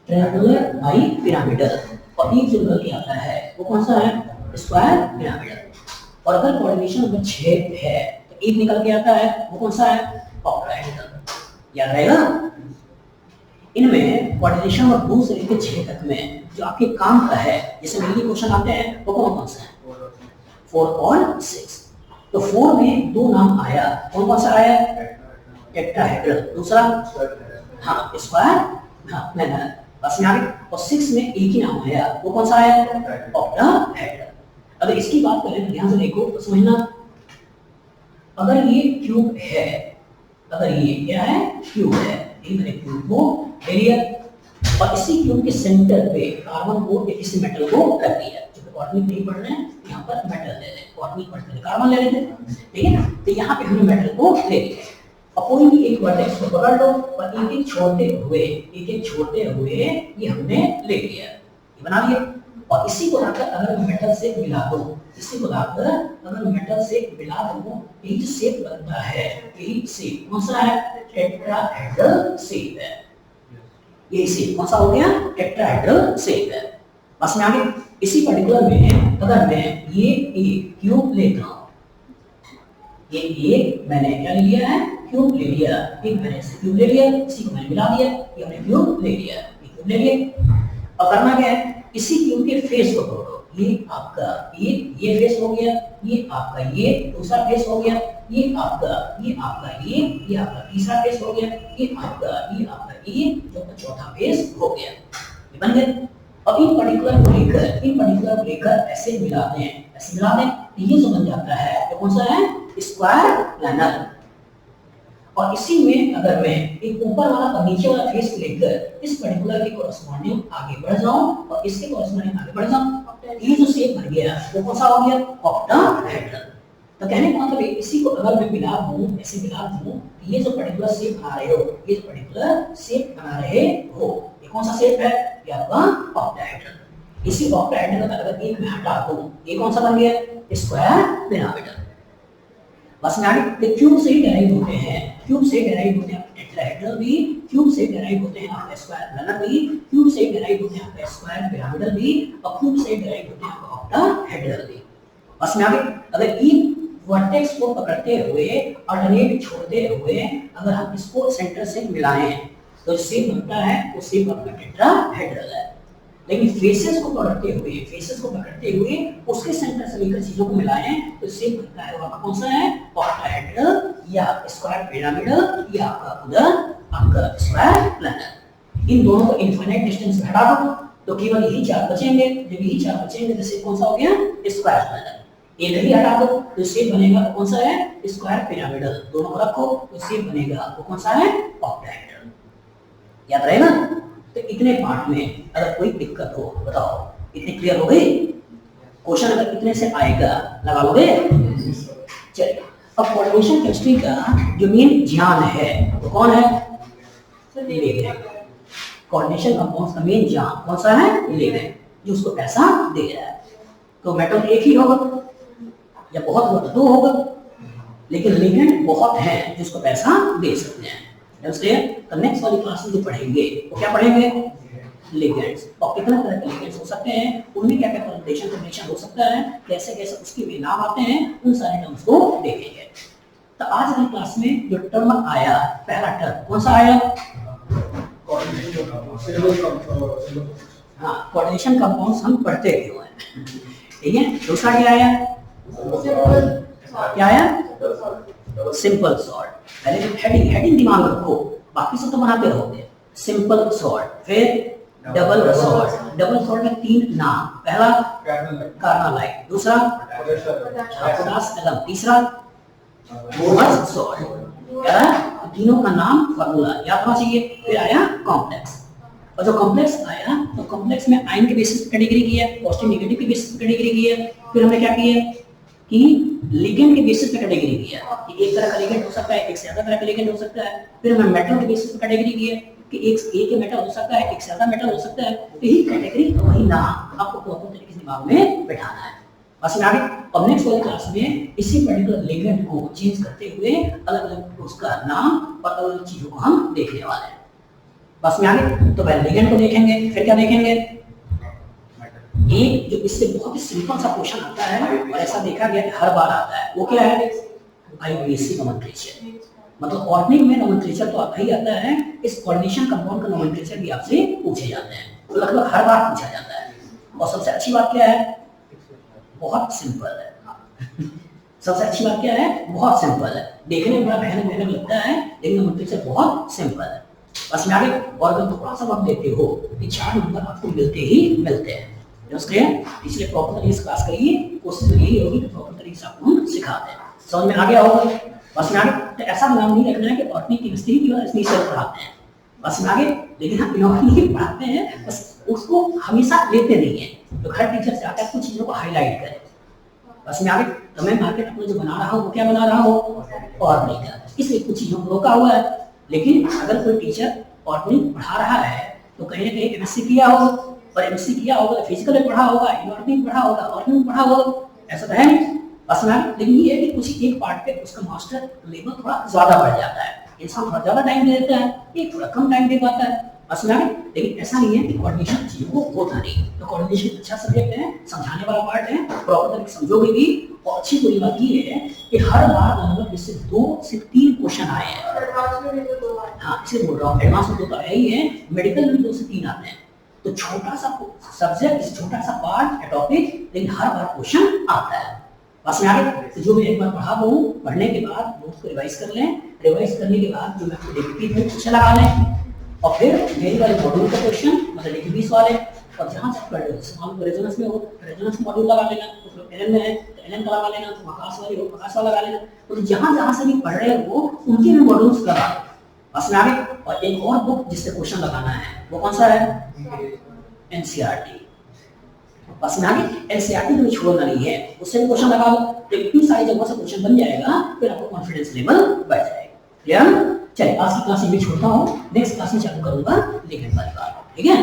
ट्रायंगुलर बाई पिरामिडल और एक जो निकल के आता है वो कौन सा है? Square pyramidal. और अगर कोऑर्डिनेशन नंबर 6 है तो एक निकल के आता है वो कौन सा है? ऑक्टाहेड्रल। याद रहेगा? इनमें कोऑर्डिनेशन नंबर 2 से लेकर 6 तक में जो आपके काम का है, जैसे मेनली क्वेश्चन आते हैं वो कौन कौन सा है? 4 और 6। तो 4 में दो नाम आया, कौन कौन सा आया? टेट्राहेड्रल, दूसरा हाँ स्क्वायर, हाँ प्लेनर, बस में आगे। और 6 में एक ही नाम आया, वो कौन सा आया? ऑक्टाहेड्रल। अगर इसकी बात करें तो ध्यान से देखो तो समझना, अगर ये क्यूब है, अगर ये क्या है? क्यूब है, ये मैंने क्यूब को ले लिया और इसी क्यूब के सेंटर पे कार्बन को या किसी मेटल को रख दिया। जो कोऑर्डिनेट नहीं पढ़ रहे हैं यहाँ पर मेटल ले लें, कोऑर्डिनेट पढ़ते हैं कार्बन ले लेते हैं, ठीक है ना? तो यहाँ पे हमने मेटल को ले लिया और कोई भी एक वर्टेक्स को पकड़ लो और एक एक छोड़ते हुए ये हमने ले लिया, ये बना लिया। और इसी को लाकर अगर मैं मेटल से मिला दूं, इसी को लाकर अगर मैं मेटल से मिला दूं, यही जो शेप बनता है, यही शेप कौन सा है? टेट्राहेड्रल शेप है। यही शेप कौन सा हो गया? टेट्राहेड्रल शेप है। बस में आगे इसी पर्टिकुलर में अगर मैं ये एक क्यूब लेता हूं, ये एक मैंने क्या ले लिया है? क्यूब ले लिया, एक मैंने क्यूब ले लिया, इसी को मैंने मिला दिया, ये हमने क्यूब ले लिया, ये क्यूब ले लिया। अब करना क्या है? इसी क्यूब के फेस को तोड़ो, ये आपका ये फेस हो गया, ये आपका ये दूसरा फेस हो गया, ये आपका ये आपका तीसरा फेस हो गया, ये आपका ये जो चौथा फेस हो गया, ये बन गया। अब इन पर्टिकुलर को लेकर ऐसे मिला दें, ये जो बन जाता है ये कौन सा है? Square planar. और इसी में अगर मैं एक ऊपर वाला और नीचे वाला फेस लेकर इस पर्टिकुलर के कोरस्पॉन्डिंग आगे बढ़ जाऊं और इसके कोरस्पॉन्डिंग आगे बढ़ जाऊं, ये जो शेप बन गया वो कौन सा हो गया? ऑक्टाहेड्रल। तो कहने का मतलब इसी को अगर मैं मिला दूं, ऐसे मिला दूं, ये जो पर्टिकुलर शेप बना रहे हो, ये कौन सा शेप है? ये आपका ऑक्टाहेड्रल। इसी ऑक्टाहेड्रल का अगर एक मैं हटा दूं, ये कौन सा बन गया? Square pyramidal. बस में आगे क्यूब से ही डेराइव होते हैं, टेट्राहेड्रल भी क्यूब से डेराइव होते हैं, आपका स्क्वायर प्लेनर भी क्यूब से डेराइव होते हैं, आपका स्क्वायर पिरामिडल भी और क्यूब से डेराइव होते हैं, आपका ऑक्टाहेड्रल भी। बस में आगे अगर इन वर्टेक्स को पकड़ते हुए अल्टरनेट छोड़ते हुए अगर हम इसको सेंटर से मिलाएं तो शेप बनता है, वो शेप आपका टेट्राहेड्रल है। लेकिन फेसेस को पकड़ते हुए उसके सेंटर से लेकर चीजों को मिलाएं तो शेप बनता है आपका कौन सा है? ऑक्टाहेड्रल या स्क्वायर पिरामिडल या आपका स्क्वायर प्लेनर। इन दोनों को इनफाइनाइट डिस्टेंस में हटा दो तो केवल यही चार बचेंगे, जब यही चार बचेंगे तो शेप कौन सा हो गया? Square planar. ये नहीं हटा दो तो शेप बनेगा कौन सा है? Square pyramidal. दोनों को रखो तो शेप बनेगा वो कौन सा है? ऑक्टाहेड्रल। याद रहेगा? तो इतने पार्ट में अगर कोई दिक्कत हो बताओ, इतने क्लियर हो गए? क्वेश्चन अगर इतने से आएगा लगा लोगे? चलिए अब कोऑर्डिनेशन केमिस्ट्री का जो मेन ज्ञान है वो कौन है? कोऑर्डिनेशन कंपाउंड्स का मेन ज्ञान कौन सा है? लिगैंड, जो उसको पैसा दे रहा है। तो मेटल एक ही होगा या बहुत होगा तो दो होगा, लेकिन लिगैंड बहुत हैं जिसको पैसा दे सकते हैं। तो नेक्स्ट वाली क्लास में जो पढ़ेंगे वो क्या पढ़ेंगे? लिगेंड्स। और कितना तरह के लिगेंड्स हो सकते हैं, उनमें क्या क्या कॉम्बिनेशन हो सकता है, कैसे कैसे उसके भी नाम आते हैं, उन सारे टर्म्स को देखेंगे। तो आज वाली क्लास में जो टर्म आया, पहला टर्म कौन सा आया? हाँ, कोऑर्डिनेशन कंपाउंड्स हम पढ़ते क्यों हैं, ठीक है। दूसरा क्या आया? क्या आया? Simple salt. पहले जो हेडिंग दिमाग में रखो, बाकी सब तो बनाते रहोगे। सिंपल सॉल्ट, फिर डबल सॉल्ट में तीन नाम, पहला कार्नालाइट, दूसरा पोटाश एलम, तीसरा was solved। क्या है? तीनों का नाम फार्मूला याद होना चाहिए। फिर आया कॉम्प्लेक्स, और जो कॉम्प्लेक्स आया तो कॉम्प्लेक्स में आयन के बेसिस पे कैटेगरी की है, पॉजिटिव नेगेटिव के बेसिस पे कैटेगरी की है। फिर हमने क्या किया कि लिगेंड के बेसिस पे कैटेगरी की है कि एक तरह का लिगेंड हो सकता है, एक से ज्यादा तरह का लिगेंड हो सकता है। फिर हमने मेटल के बेसिस पे कैटेगरी की है कि एक ही मेटल हो सकता है, एक से ज्यादा मेटल हो सकता है। तो यही कैटेगरी और वही नाम आपको प्रॉपर तरीके से दिमाग में बैठाना है। बस में आगे अब नेक्स्ट वाली क्लास में इसी पर्टिकुलर लिगेंड को चेंज करते हुए अलग अलग उसका नाम और अलग अलग चीजों को हम देखने वाले हैं। बस में आगे तो पहले लिगेंड को देखेंगे, फिर क्या देखेंगे, एक जो इससे बहुत ही सिंपल सा क्वेश्चन आता है और ऐसा देखा गया कि हर बार आता है, वो क्या है, आईयूएसी नोमेनक्लेचर। मतलब ऑर्गेनिक में नोमेनक्लेचर तो आता ही आता है, इस कोऑर्डिनेशन कंपाउंड का नोमेनक्लेचर भी आपसे पूछे जाते हैं, तो लगभग हर बार पूछा जाता है। और सबसे अच्छी बात क्या है, बहुत सिंपल है। सबसे अच्छी बात क्या है, बहुत सिंपल है। देखने में बड़ा भयानक लगता है लेकिन नोमेनक्लेचर बहुत सिंपल है। बस में आगे और अगर थोड़ा सा वक्त देते हो कि 4 नंबर आपको मिलते ही मिलते हैं। इसलिए प्रॉपर तरीके से क्लास करिए, कोशिश यही होगी कि प्रॉपर तरीके से आपको हम सिखाते हैं। समझ में आ गया होगा? बस में आगे तो ऐसा नाम नहीं रखना है कि ऑर्गेनिक केमिस्ट्री की वजह से पढ़ाते हैं, बस में आगे, लेकिन हम इनऑर्गेनिक पढ़ाते हैं, बस उसको हमेशा लेते नहीं है। तो हर टीचर से आकर कुछ चीजों को हाईलाइट करें। बस में आगे तो मैं मार्केट अपना जो बना रहा हूँ वो क्या बना रहा हूँ, ऑर्गेनिक का, इसलिए कुछ चीजों को रोका हुआ है। लेकिन अगर कोई टीचर ऑर्गेनिक पढ़ा रहा है तो कहीं ना कहीं एमएससी किया होगा, और एमएससी किया होगा फिजिकल पढ़ा होगा, इनऑर्गेनिक पढ़ा होगा, ऑर्गेनिक पढ़ा होगा, ऐसा तो है नहीं। बस में लेकिन ये है कि कुछ एक पार्ट पे उसका मास्टर लेवल थोड़ा ज्यादा बढ़ जाता है, इंसान थोड़ा ज्यादा टाइम दे देता है, एक थोड़ा कम टाइम दे पाता है। बस में लेकिन ऐसा नहीं है कि कोऑर्डिनेशन चीजों को होता नहीं। तो कोऑर्डिनेशन अच्छा सब्जेक्ट है, समझाने वाला पार्ट है, प्रॉपर तरीके से समझोगे भी। और अच्छी बुरी बात ये है कि हर बार लगभग इससे 2 से 3 क्वेश्चन आए हैं। हाँ, इसे बोल रहा हूँ, एडवांस में 2 तो है ही है, मेडिकल में 2 से 3 आते हैं। तो छोटा सा सब्जेक्ट, छोटा सा पार्ट, टॉपिक, लेकिन हर बार क्वेश्चन आता है। बस में आगे तो जो मैं एक बार पढ़ा दूँ, पढ़ने के बाद नोट्स को रिवाइज कर लें, रिवाइज करने के बाद जो मैं आपको डेफिनेटिव में पूछे लगा लें, और फिर मेरी वाले मॉड्यूल का क्वेश्चन मतलब डेफिनेटिव वाले, और जहाँ से पढ़ रहे हो रेजोनेंस में हो, रेजोनेंस मॉड्यूल लगा लेना, तो एलएन में है तो एलएन का लगा लेना, तो प्रकाश वाली हो प्रकाश वाला लगा लेना। तो जहाँ से भी पढ़ रहे हो उनके भी मॉड्यूल्स लगा लो। बस में आगे और एक और बुक जिससे क्वेश्चन लगाना है वो कौन सा है, एनसीईआरटी। बस में आगे एनसीईआरटी को छोड़ना नहीं है, उससे भी क्वेश्चन लगा लो, तो इतनी सारी जगहों से क्वेश्चन बन जाएगा, फिर आपको कॉन्फिडेंस लेवल बढ़ जाएगा। क्लियर? चलिए आज की क्लास में छोड़ता हूँ, नेक्स्ट क्लास में चालू करूंगा लिगेंड वाली बात। ठीक है?